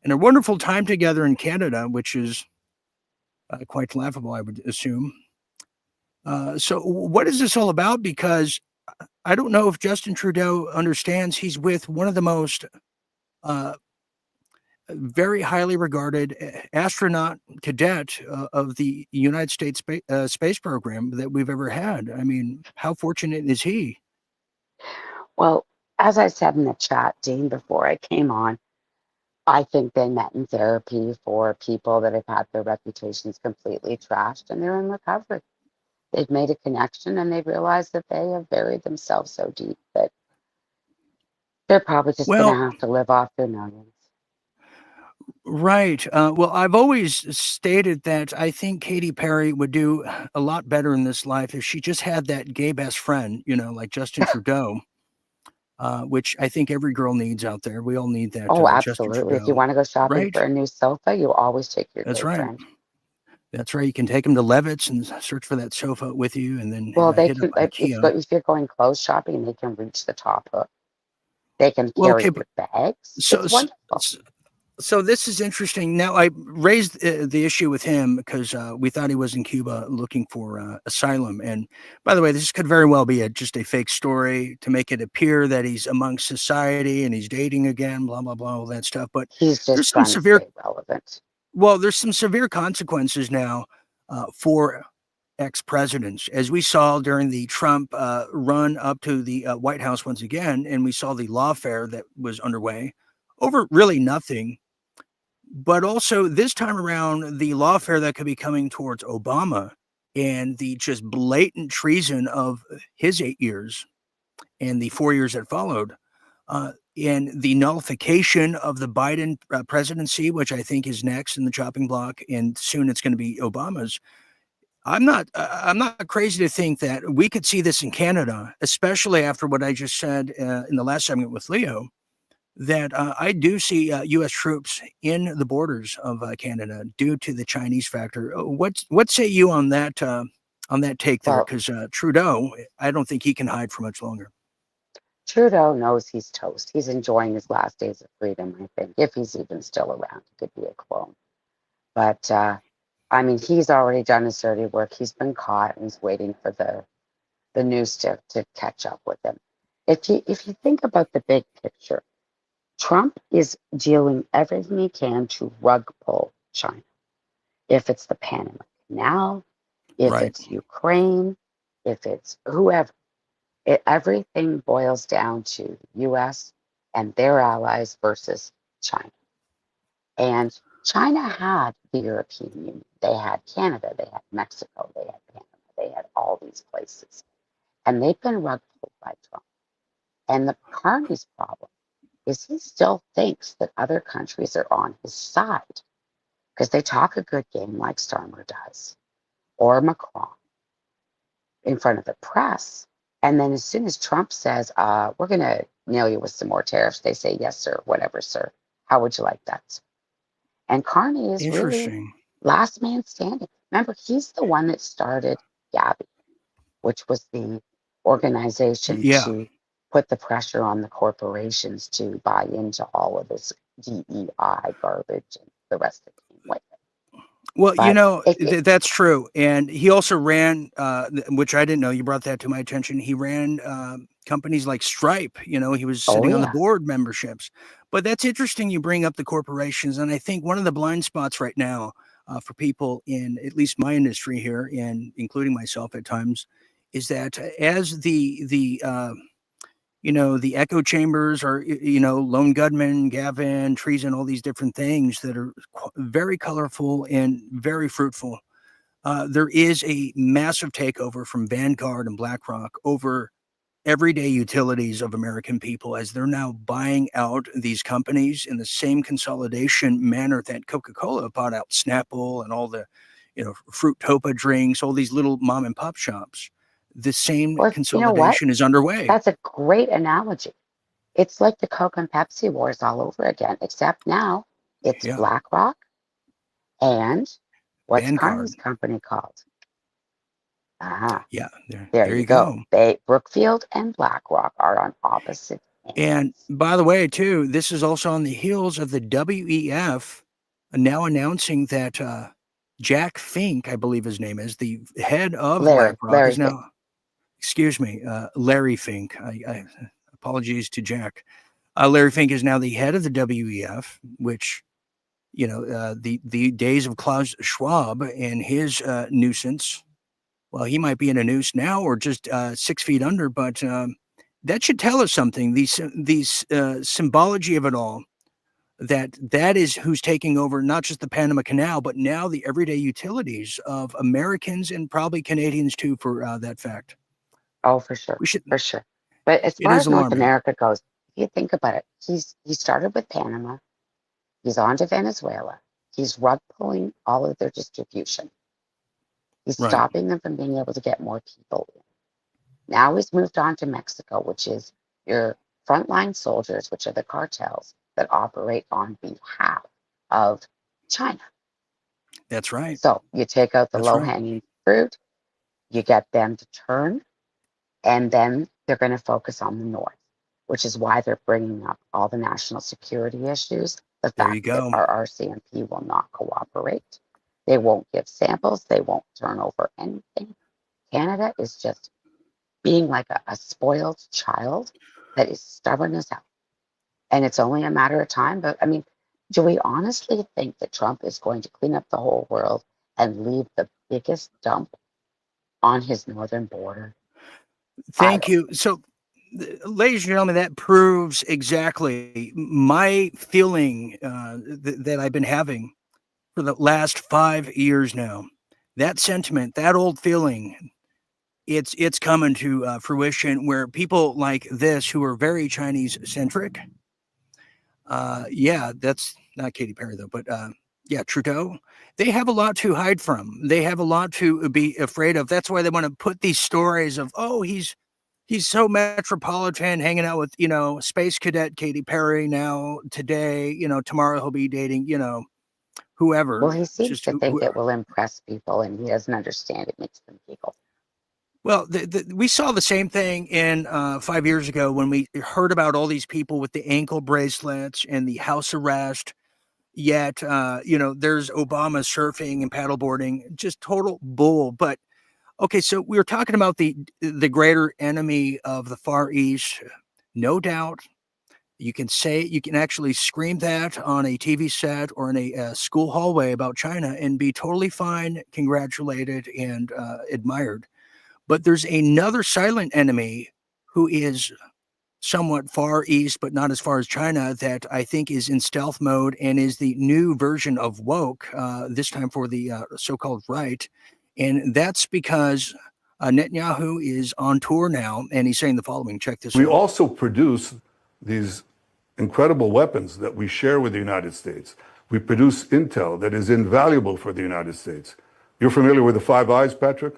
and a wonderful time together in Canada, which is quite laughable, I would assume. So what is this all about? Because I don't know if Justin Trudeau understands he's with one of the most very highly regarded astronaut cadet of the United States space program that we've ever had. I mean, how fortunate is he? Well, as I said in the chat, Dean, before I came on, I think they met in therapy for people that have had their reputations completely trashed and they're in recovery. They've made a connection and they've realized that they have buried themselves so deep that they're probably just going to have to live off their millions. Right. Well, I've always stated that I think Katy Perry would do a lot better in this life if she just had that gay best friend, like Justin Trudeau, which I think every girl needs out there. We all need that Oh, Justin absolutely. If you Trudeau. want to go shopping Right? for a new sofa, you always take your That's gay right. friend. That's right. You can take them to Levitt's and search for that sofa with you, and then Well, they hit up can, IKEA. if you're going clothes shopping, they can reach the top hook. They can Well, carry okay, your bags. So, It's wonderful. so this is interesting. Now, I raised the issue with him because we thought he was in Cuba looking for asylum. And by the way, this could very well be just a fake story to make it appear that he's amongst society and he's dating again, blah, blah, blah, all that stuff. But he's there's just some trying severe, to stay relevant. well, there's some severe consequences now for ex-presidents, as we saw during the Trump run up to the White House once again, and we saw the lawfare that was underway over really nothing. But also this time around, the lawfare that could be coming towards Obama and the just blatant treason of his 8 years and the 4 years that followed, and the nullification of the Biden presidency, which I think is next in the chopping block, and soon it's going to be Obama's. I'm not crazy to think that we could see this in Canada, especially after what I just said in the last segment with Leo, that I do see U.S. troops in the borders of Canada due to the Chinese factor. What say you on that take there? Well, Because Trudeau, I don't think he can hide for much longer. Trudeau knows he's toast. He's enjoying his last days of freedom, I think. If he's even still around, he could be a clone. But, I mean, he's already done his dirty work. He's been caught and he's waiting for the news to catch up with him. If you think about the big picture, Trump is doing everything he can to rug pull China. If it's the Panama Canal, if it's Ukraine, if it's whoever, everything boils down to the U.S. and their allies versus China. And China had the European Union. They had Canada. They had Mexico. They had Panama. They had all these places. And they've been rug pulled by Trump. And the Carney's problem is he still thinks that other countries are on his side because they talk a good game like Starmer does or Macron in front of the press. And then as soon as Trump says, we're going to nail you with some more tariffs, they say, yes, sir, whatever, sir. How would you like that, sir? And Carney is really Interesting. last man standing. Remember, he's the one that started Gavi, which was the organization Yeah. to put the pressure on the corporations to buy into all of this DEI garbage and the rest of the way. Well, But that's true. And he also ran, which I didn't know, you brought that to my attention. He ran companies like Stripe, he was sitting on the board memberships. But that's interesting you bring up the corporations. And I think one of the blind spots right now for people in at least my industry here, and including myself at times, is that as the echo chambers are, lone gunmen, Gavin, treason, all these different things that are very colorful and very fruitful. There is a massive takeover from Vanguard and BlackRock over everyday utilities of American people as they're now buying out these companies in the same consolidation manner that Coca-Cola bought out Snapple and all the, Fruitopa drinks, all these little mom and pop shops. The same consolidation is underway. That's a great analogy. It's like the Coke and Pepsi wars all over again, except now it's BlackRock and what's Vanguard. Carney's company called? Yeah, there you go. Brookfield and BlackRock are on opposite ends. And by the way, too, this is also on the heels of the WEF now announcing that Jack Fink, I believe his name is, the head of BlackRock, is now. Excuse me, Larry Fink. I apologies to Jack. Larry Fink is now the head of the WEF, which, the days of Klaus Schwab and his nuisance. Well, he might be in a noose now or just 6 feet under, but that should tell us something. These symbology of it all, that is who's taking over not just the Panama Canal, but now the everyday utilities of Americans and probably Canadians too, for that fact. Oh, for sure. For sure. But as far as North America goes, if you think about it, he started with Panama. He's on to Venezuela. He's rug pulling all of their distribution. He's stopping them from being able to get more people in. Now he's moved on to Mexico, which is your frontline soldiers, which are the cartels that operate on behalf of China. That's right. So you take out the low-hanging fruit, you get them to turn, and then they're going to focus on the North, which is why they're bringing up all the national security issues, the fact that our RCMP will not cooperate. They won't give samples. They won't turn over anything. Canada is just being like a spoiled child that is stubborn as hell. And it's only a matter of time. But I mean, do we honestly think that Trump is going to clean up the whole world and leave the biggest dump on his northern border? Thank you. So, ladies and gentlemen, that proves exactly my feeling that I've been having for the last 5 years now. That sentiment, that old feeling, it's coming to fruition where people like this who are very Chinese centric. That's not Katy Perry though, but Trudeau. They have a lot to hide from. They have a lot to be afraid of. That's why they want to put these stories of, oh, he's so metropolitan, hanging out with, space cadet Katy Perry now, today, tomorrow he'll be dating, whoever. Well, he seems to think it will impress people, and he doesn't understand it makes them giggle. Well, we saw the same thing in 5 years ago when we heard about all these people with the ankle bracelets and the house arrest. Yet, there's Obama surfing and paddleboarding, just total bull. But okay, so we were talking about the greater enemy of the Far East. No doubt, you can actually scream that on a TV set or in a school hallway about China and be totally fine, congratulated, and admired. But there's another silent enemy who is somewhat far east, but not as far as China, that I think is in stealth mode and is the new version of woke, this time for the so-called right. And that's because Netanyahu is on tour now, and he's saying the following. Check this out. We also produce these incredible weapons that we share with the United States. We produce intel that is invaluable for the United States. You're familiar with the Five Eyes, Patrick?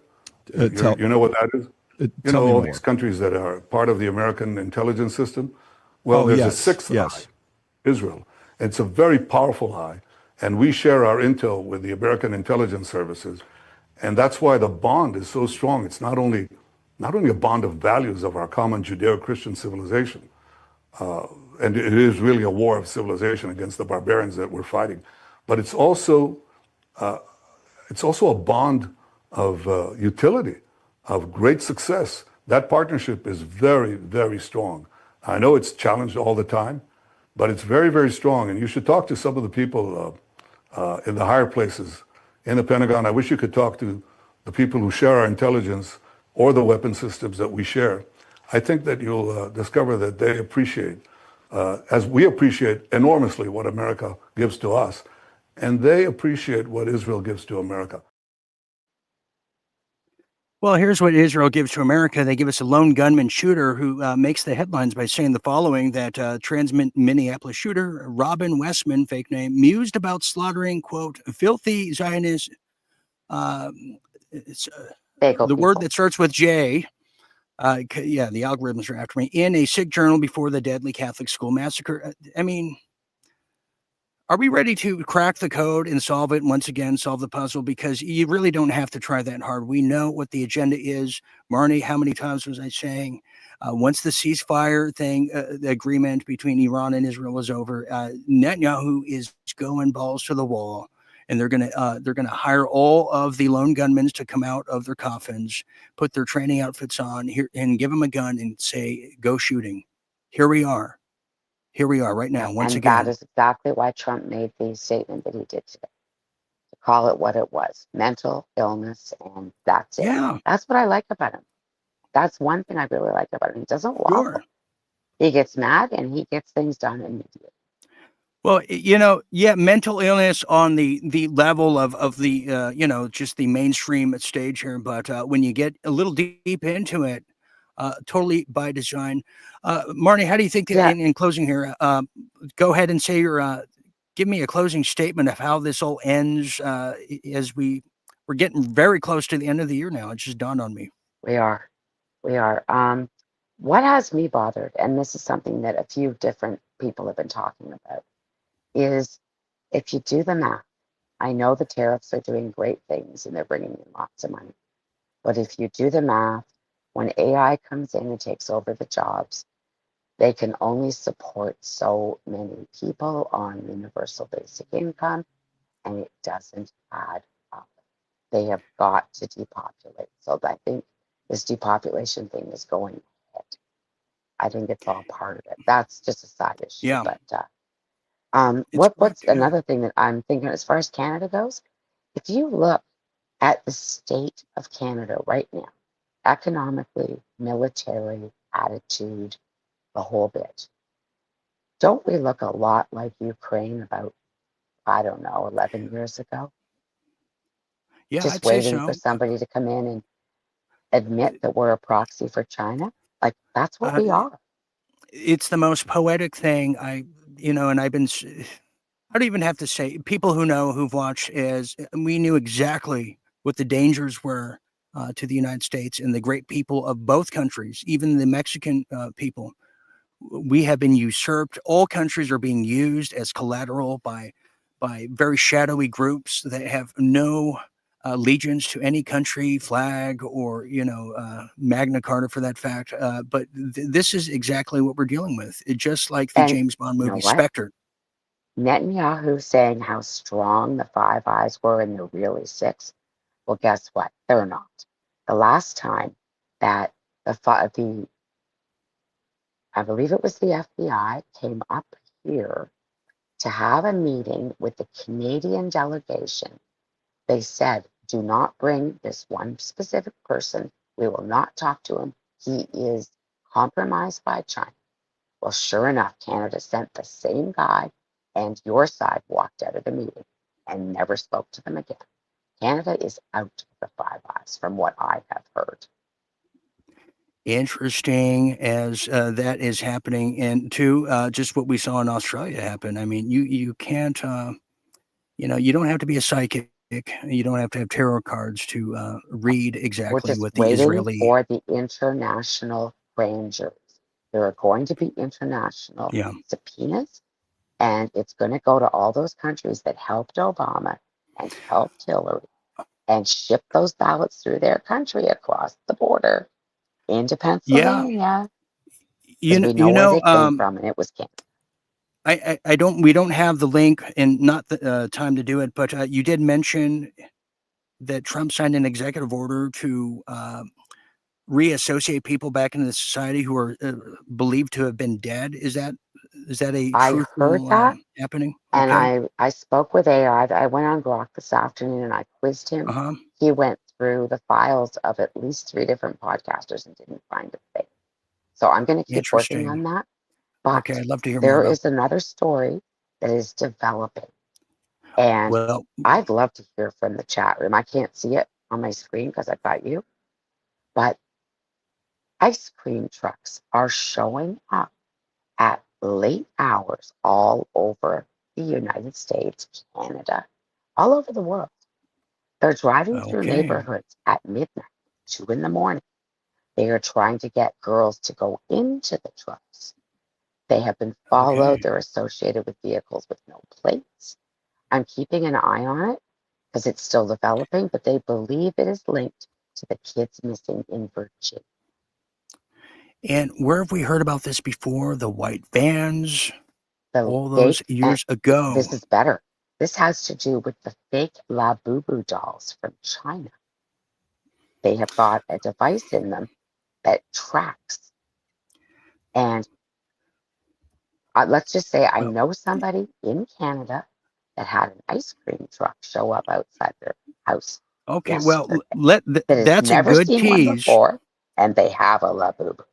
You know what that is? All more. these countries that are part of the American intelligence system. Well, there's a sixth eye, Israel. It's a very powerful eye, and we share our intel with the American intelligence services, and that's why the bond is so strong. It's not only a bond of values of our common Judeo-Christian civilization, and it is really a war of civilization against the barbarians that we're fighting, but it's also a bond of utility, of great success. That partnership is very, very strong. I know it's challenged all the time, but it's very, very strong. And you should talk to some of the people in the higher places in the Pentagon. I wish you could talk to the people who share our intelligence or the weapon systems that we share. I think that you'll discover that they appreciate, as we appreciate enormously what America gives to us, and they appreciate what Israel gives to America. Well, here's what Israel gives to America. They give us a lone gunman shooter who makes the headlines by saying the following, that Minneapolis shooter, Robin Westman, fake name, mused about slaughtering, quote, filthy Zionist, the word that starts with J, the algorithms are after me, in a Sikh journal before the deadly Catholic school massacre. I mean, are we ready to crack the code and solve it, and once again, solve the puzzle? Because you really don't have to try that hard. We know what the agenda is. Marnie, how many times was I saying, once the ceasefire thing, the agreement between Iran and Israel is over, Netanyahu is going balls to the wall, and they're gonna hire all of the lone gunmen to come out of their coffins, put their training outfits on here, and give them a gun and say, "Go shooting." Here we are. Here we are right now, once again. And that is exactly why Trump made the statement that he did today. To call it what it was, mental illness, and that's it. Yeah. That's what I like about him. That's one thing I really like about him. He doesn't waffle. He gets mad and he gets things done immediately. Well, mental illness on the level of the, just the mainstream stage here. But when you get a little deep into it, totally by design. Marnie, how do you think that in closing here, go ahead and say give me a closing statement of how this all ends as we're getting very close to the end of the year now. It just dawned on me. We are. What has me bothered, and this is something that a few different people have been talking about, is if you do the math, I know the tariffs are doing great things and they're bringing in lots of money. But if you do the math, when AI comes in and takes over the jobs, they can only support so many people on universal basic income, and it doesn't add up. They have got to depopulate. So I think this depopulation thing is going ahead. I think it's all part of it. That's just a side issue. Yeah. But what's another thing that I'm thinking as far as Canada goes? If you look at the state of Canada right now, economically, military, attitude, the whole bit, don't we look a lot like Ukraine about, 11 years ago? Yeah, just I'd say waiting so. for somebody to come in and admit that we're a proxy for China. Like, that's what we are. It's the most poetic thing and I've been, I don't even have to say, people who've watched we knew exactly what the dangers were to the United States and the great people of both countries, even the Mexican people. We have been usurped. All countries are being used as collateral by very shadowy groups that have no allegiance to any country, flag, or Magna Carta for that fact. But this is exactly what we're dealing with. Just like the James Bond movie Spectre. Netanyahu saying how strong the Five Eyes were and they're really six. Well, guess what? They're not. The last time that I believe it was the FBI came up here to have a meeting with the Canadian delegation, they said, do not bring this one specific person. We will not talk to him. He is compromised by China. Well, sure enough, Canada sent the same guy, and your side walked out of the meeting and never spoke to them again. Canada is out of the Five Eyes, from what I have heard. Interesting as that is happening, and too, just what we saw in Australia happen. I mean, you can't, you don't have to be a psychic You don't have to have tarot cards to read We're exactly just what the waiting Israeli. for the international grand juries. There are going to be international Yeah. subpoenas, and it's going to go to all those countries that helped Obama and helped Hillary and ship those ballots through their country across the border into Pennsylvania. Because we know where they came from, and it was Canada. We don't have the link and not the time to do it, but you did mention that Trump signed an executive order to reassociate people back into the society who are believed to have been dead. Is that a I truthful heard that, happening? and Okay. I spoke with AI. I went on Grok this afternoon, and I quizzed him. Uh-huh. He went through the files of at least 3 different podcasters and didn't find a thing. So I'm going to keep working on Interesting. that. But Okay, I'd love to hear more there about. is another story that is developing, and Well, I'd love to hear from the chat room. I can't see it on my screen because I've got you, but ice cream trucks are showing up at late hours all over the United States, Canada, all over the world. They're driving through okay. neighborhoods at midnight, 2 in the morning. They are trying to get girls to go into the trucks. They have been followed. Okay. They're associated with vehicles with no plates. I'm keeping an eye on it because it's still developing, but they believe it is linked to the kids missing in Virginia. And where have we heard about this before? The white vans, The all those fake, years ago. this is better. This has to do with the fake La Boo Boo dolls from China. They have got a device in them that tracks. And let's just say I know somebody in Canada that had an ice cream truck show up outside their house. Okay, well, that has that's a never good seen one tease. before, and they have a La Boo Boo.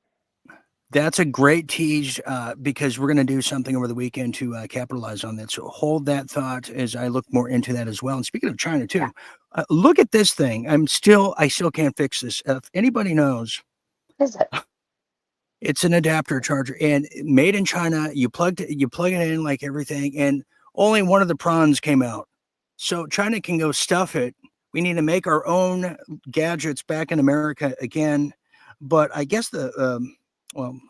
That's a great tease because we're going to do something over the weekend to capitalize on that. So hold that thought as I look more into that as well. And speaking of China too, look at this thing. I still can't fix this. If anybody knows, what is it? It's an adapter charger and made in China. You plug it in like everything, and only one of the prawns came out. So China can go stuff it. We need to make our own gadgets back in America again. But I guess well,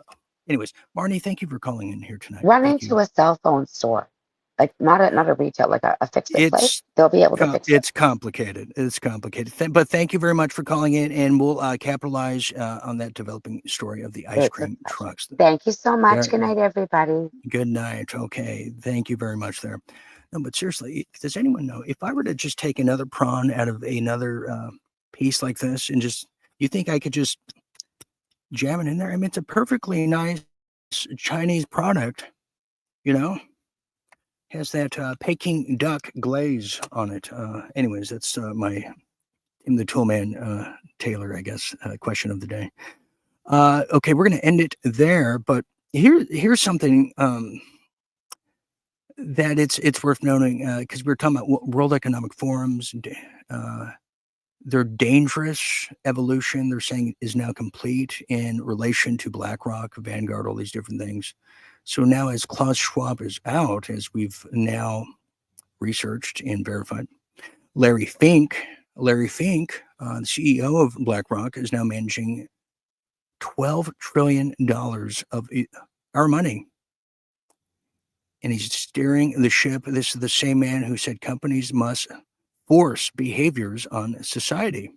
anyways, Marnie, thank you for calling in here tonight. Run Thank into you. a cell phone store, like not a retail, like a fix-it place. They'll be able to fix it. It's complicated. It's complicated. But thank you very much for calling in, and we'll capitalize on that developing story of the ice cream trucks. Thank you so much. Good night, everybody. Good night. Okay. Thank you very much there. No, but seriously, does anyone know if I were to just take another prawn out of another piece like this and you think I could just jam it in there? I mean, it's a perfectly nice Chinese product, has that Peking duck glaze on it. Anyways, that's my Tim the Toolman Taylor, I guess, question of the day. Okay, we're going to end it there, but here's something that it's worth noting because we were talking about World Economic Forum's their dangerous evolution. They're saying is now complete in relation to BlackRock, Vanguard, all these different things. So now, as Klaus Schwab is out, as we've now researched and verified, Larry Fink, the CEO of BlackRock, is now managing $12 trillion of our money. And he's steering the ship. This is the same man who said companies must force behaviors on society.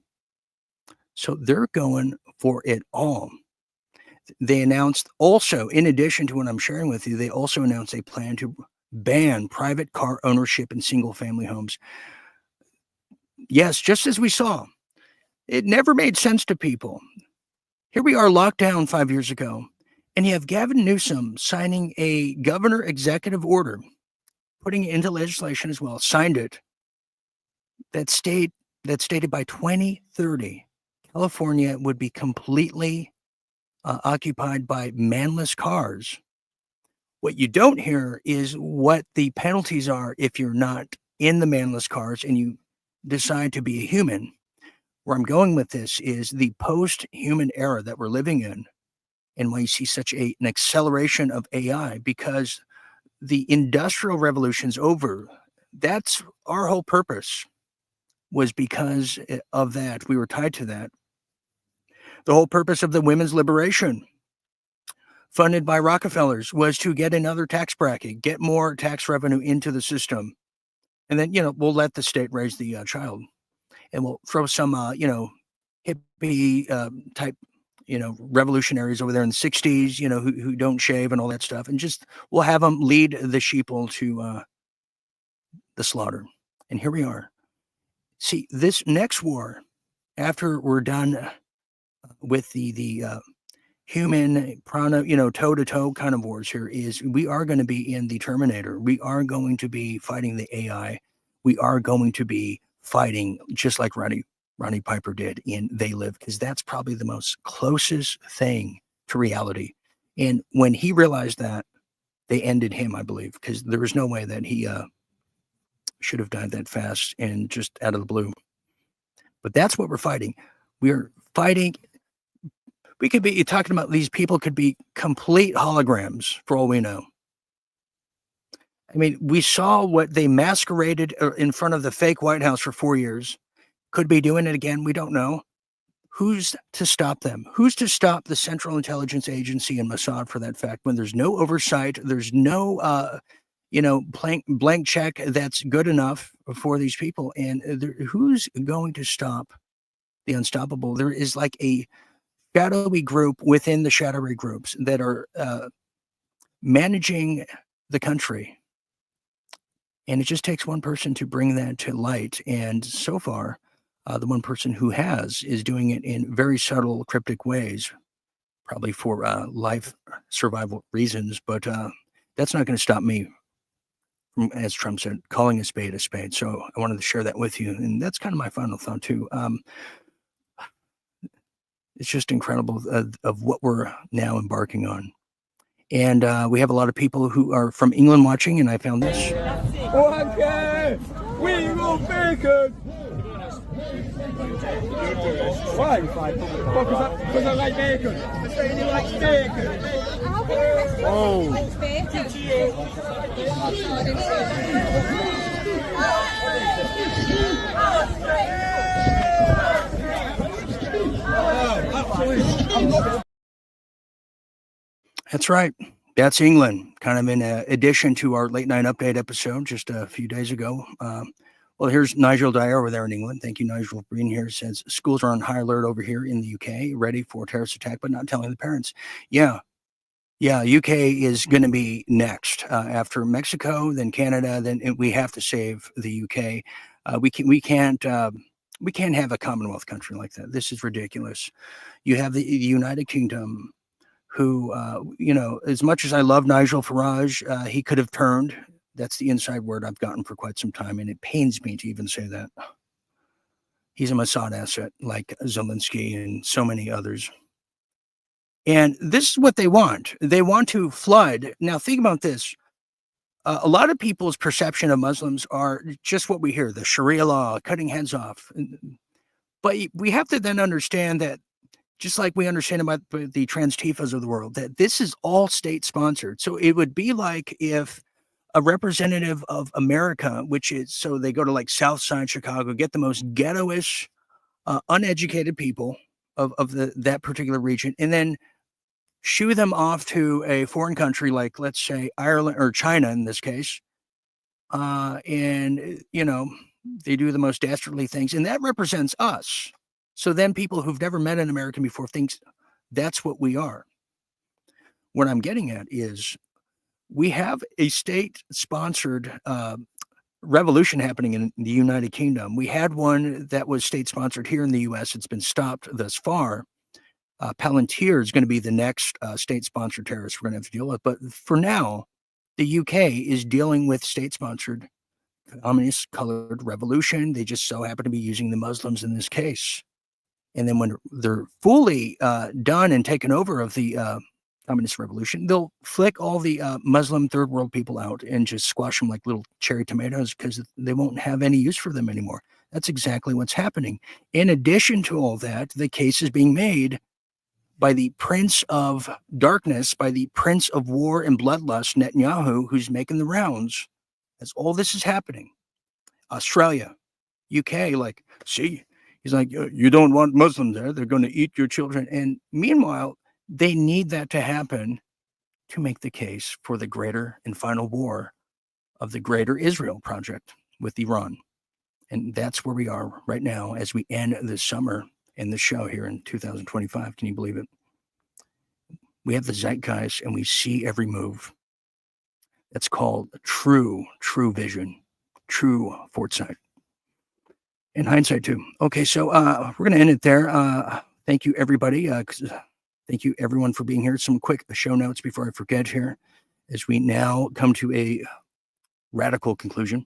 So they're going for it all. They announced also, in addition to what I'm sharing with you, they also announced a plan to ban private car ownership in single-family homes. Yes, just as we saw, it never made sense to people. Here we are locked down 5 years ago, and you have Gavin Newsom signing a governor executive order, putting it into legislation as well, signed it, that stated by 2030, California would be completely occupied by manless cars. What you don't hear is what the penalties are if you're not in the manless cars and you decide to be a human. Where I'm going with this is the post-human era that we're living in, and why you see such an acceleration of AI, because the industrial revolution's over. That's our whole purpose. was because of that. We were tied to that. The whole purpose of the women's liberation, funded by Rockefellers, was to get another tax bracket, get more tax revenue into the system. And then, we'll let the state raise the child. And we'll throw some, hippie type, revolutionaries over there in the 60s, who don't shave and all that stuff. And just, we'll have them lead the sheeple to the slaughter. And here we are. See, this next war, after we're done with the human prana, toe-to-toe kind of wars here, is we are going to be in the Terminator. We are going to be fighting the AI. We are going to be fighting just like Rodney Piper did in They Live, because that's probably the most closest thing to reality. And when he realized that, they ended him, I believe, because there was no way that he should have died that fast and just out of the blue. But that's what we're fighting. We're fighting. We could be talking about these people could be complete holograms for all we know. I mean, we saw what they masqueraded in front of the fake White House for 4 years. Could be doing it again. We don't know. Who's to stop them? Who's to stop the Central Intelligence Agency and Mossad for that fact when there's no oversight? There's no, blank check that's good enough for these people. And who's going to stop the unstoppable? There is like a shadowy group within the shadowy groups that are managing the country. And it just takes one person to bring that to light. And so far, the one person who is doing it in very subtle, cryptic ways, probably for life survival reasons. But that's not going to stop me from, as Trump said, calling a spade a spade. So I wanted to share that with you. And that's kind of my final thought, too. It's just incredible of what we're now embarking on. And we have a lot of people who are from England watching, and I found this. Okay, we will bacon. Why? Because I like bacon. You like bacon. Oh. That's right. That's England, kind of in addition to our late night update episode just a few days ago. Well, here's Nigel Dyer over there in England. Thank you, Nigel, for being here. Says schools are on high alert over here in the UK, ready for terrorist attack, but not telling the parents. Yeah, UK is going to be next after Mexico, then Canada, then we have to save the UK. We can't have a Commonwealth country like that. This is ridiculous. You have the United Kingdom, who, as much as I love Nigel Farage, he could have turned. That's the inside word I've gotten for quite some time, and it pains me to even say that. He's a Mossad asset, like Zelensky and so many others. And this is what they want. They want to flood. Now, think about this. A lot of people's perception of Muslims are just what we hear, the Sharia law, cutting heads off. But we have to then understand that, just like we understand about the Trans-Tifas of the world, that this is all state-sponsored. So it would be like if a representative of America, which is, so they go to like South Side Chicago, get the most ghettoish, uneducated people of that particular region, and then shoo them off to a foreign country like, let's say, Ireland or China in this case, and, they do the most dastardly things, and that represents us. So then people who've never met an American before thinks that's what we are. What I'm getting at is we have a state-sponsored revolution happening in the United Kingdom. We had one that was state-sponsored here in the U.S. It's been stopped thus far. Palantir is going to be the next state-sponsored terrorist we're going to have to deal with. But for now, the UK is dealing with state-sponsored communist-colored revolution. They just so happen to be using the Muslims in this case. And then when they're fully done and taken over of the communist revolution, they'll flick all the Muslim third world people out and just squash them like little cherry tomatoes because they won't have any use for them anymore. That's exactly what's happening. In addition to all that, the case is being made by the Prince of Darkness, by the Prince of War and Bloodlust, Netanyahu, who's making the rounds as all this is happening. Australia, UK, like, see, he's like, you don't want Muslims there. They're going to eat your children. And meanwhile, they need that to happen to make the case for the greater and final war of the Greater Israel Project with Iran. And that's where we are right now as we end this summer and the show here in 2025. Can you believe it? We have the zeitgeist and we see every move. That's called true vision, true foresight. And hindsight too. Okay, so we're going to end it there. Thank you, everybody. Thank you, everyone, for being here. Some quick show notes before I forget here, as we now come to a radical conclusion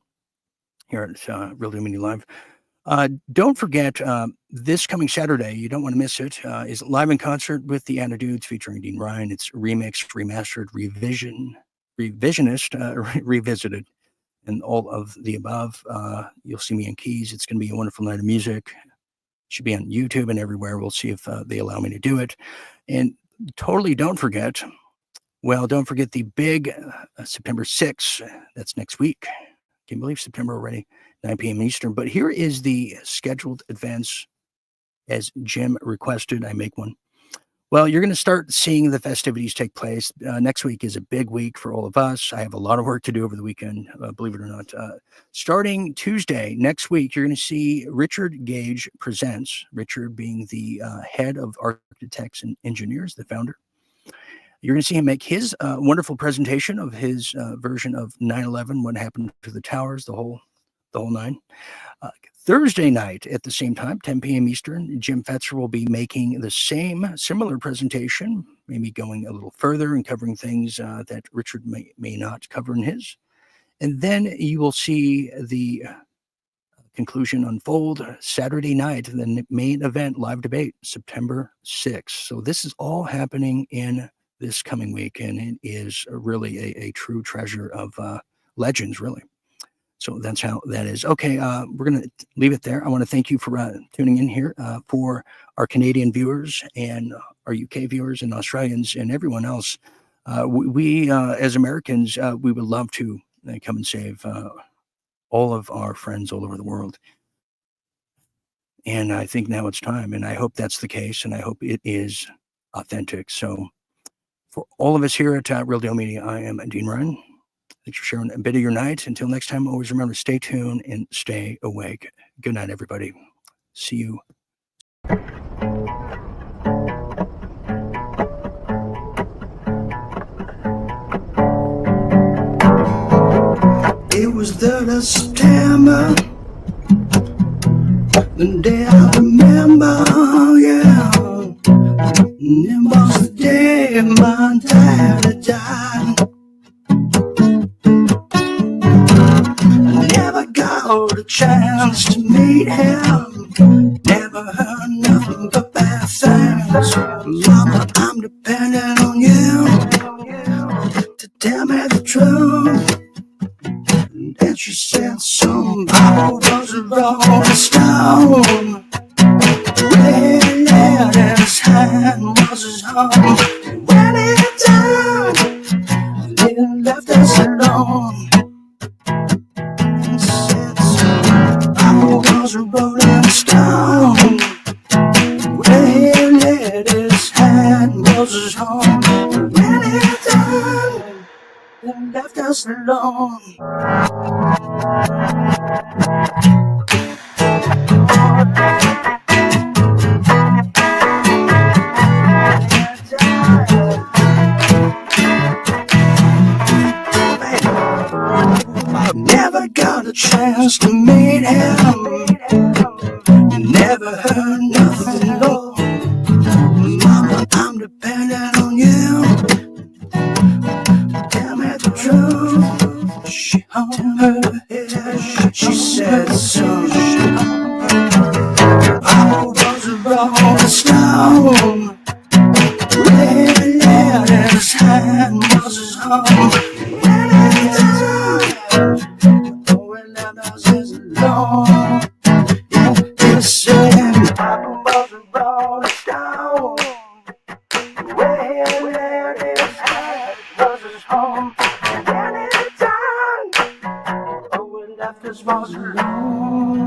here at Real Deal Media Live. Don't forget, this coming Saturday, you don't want to miss it, is live in concert with the Attitudes featuring Dean Ryan. It's remixed, remastered, revisionist, revisited, and all of the above. You'll see me in keys. It's going to be a wonderful night of music. It should be on YouTube and everywhere. We'll see if they allow me to do it. And totally don't forget the big September 6th. That's next week. Can't believe September already, 9 p.m. Eastern. But here is the scheduled advance as Jim requested. I make one. Well, you're going to start seeing the festivities take place. Next week is a big week for all of us. I have a lot of work to do over the weekend, believe it or not. Starting Tuesday, next week, you're going to see Richard Gage Presents, Richard being the head of Architects and Engineers, the founder. You're going to see him make his wonderful presentation of his version of 9/11, what happened to the towers, the whole nine. Thursday night at the same time, 10 p.m. Eastern, Jim Fetzer will be making the similar presentation, maybe going a little further and covering things that Richard may not cover in his. And then you will see the conclusion unfold Saturday night, the main event, live debate, September 6th. So this is all happening in this coming week, and it is really a true treasure of legends, really. So that's how that is. Okay, we're going to leave it there. I want to thank you for tuning in here for our Canadian viewers and our UK viewers and Australians and everyone else. We as Americans, we would love to come and save all of our friends all over the world. And I think now it's time, and I hope that's the case, and I hope it is authentic. So for all of us here at Real Deal Media, I am Dean Ryan. Thanks for sharing a bit of your night. Until next time, always remember, stay tuned and stay awake. Good night, everybody. See you. It was the 3rd of September, the day I remember, yeah. It was the day my dad died. Never got a chance to meet him. Never heard nothing but bad things. Mama, I'm depending on you to tell me the truth. And she said somebody was a rolling stone. Really let his hand was his home. When he died, he left us alone. Was a rolling stone. Where he laid his hand was his home. When he died, he left us alone. Never got a chance to meet him. Never heard nothing, Lord. Mama, I'm dependent on you. Tell me the truth. She hung her head. She said so. I was a rolling stone. Really let his hand was his home. When he died, alone. He said, Papa was a rolling stone. Where he laid his head was his home. And then he died. Oh, and left us was alone.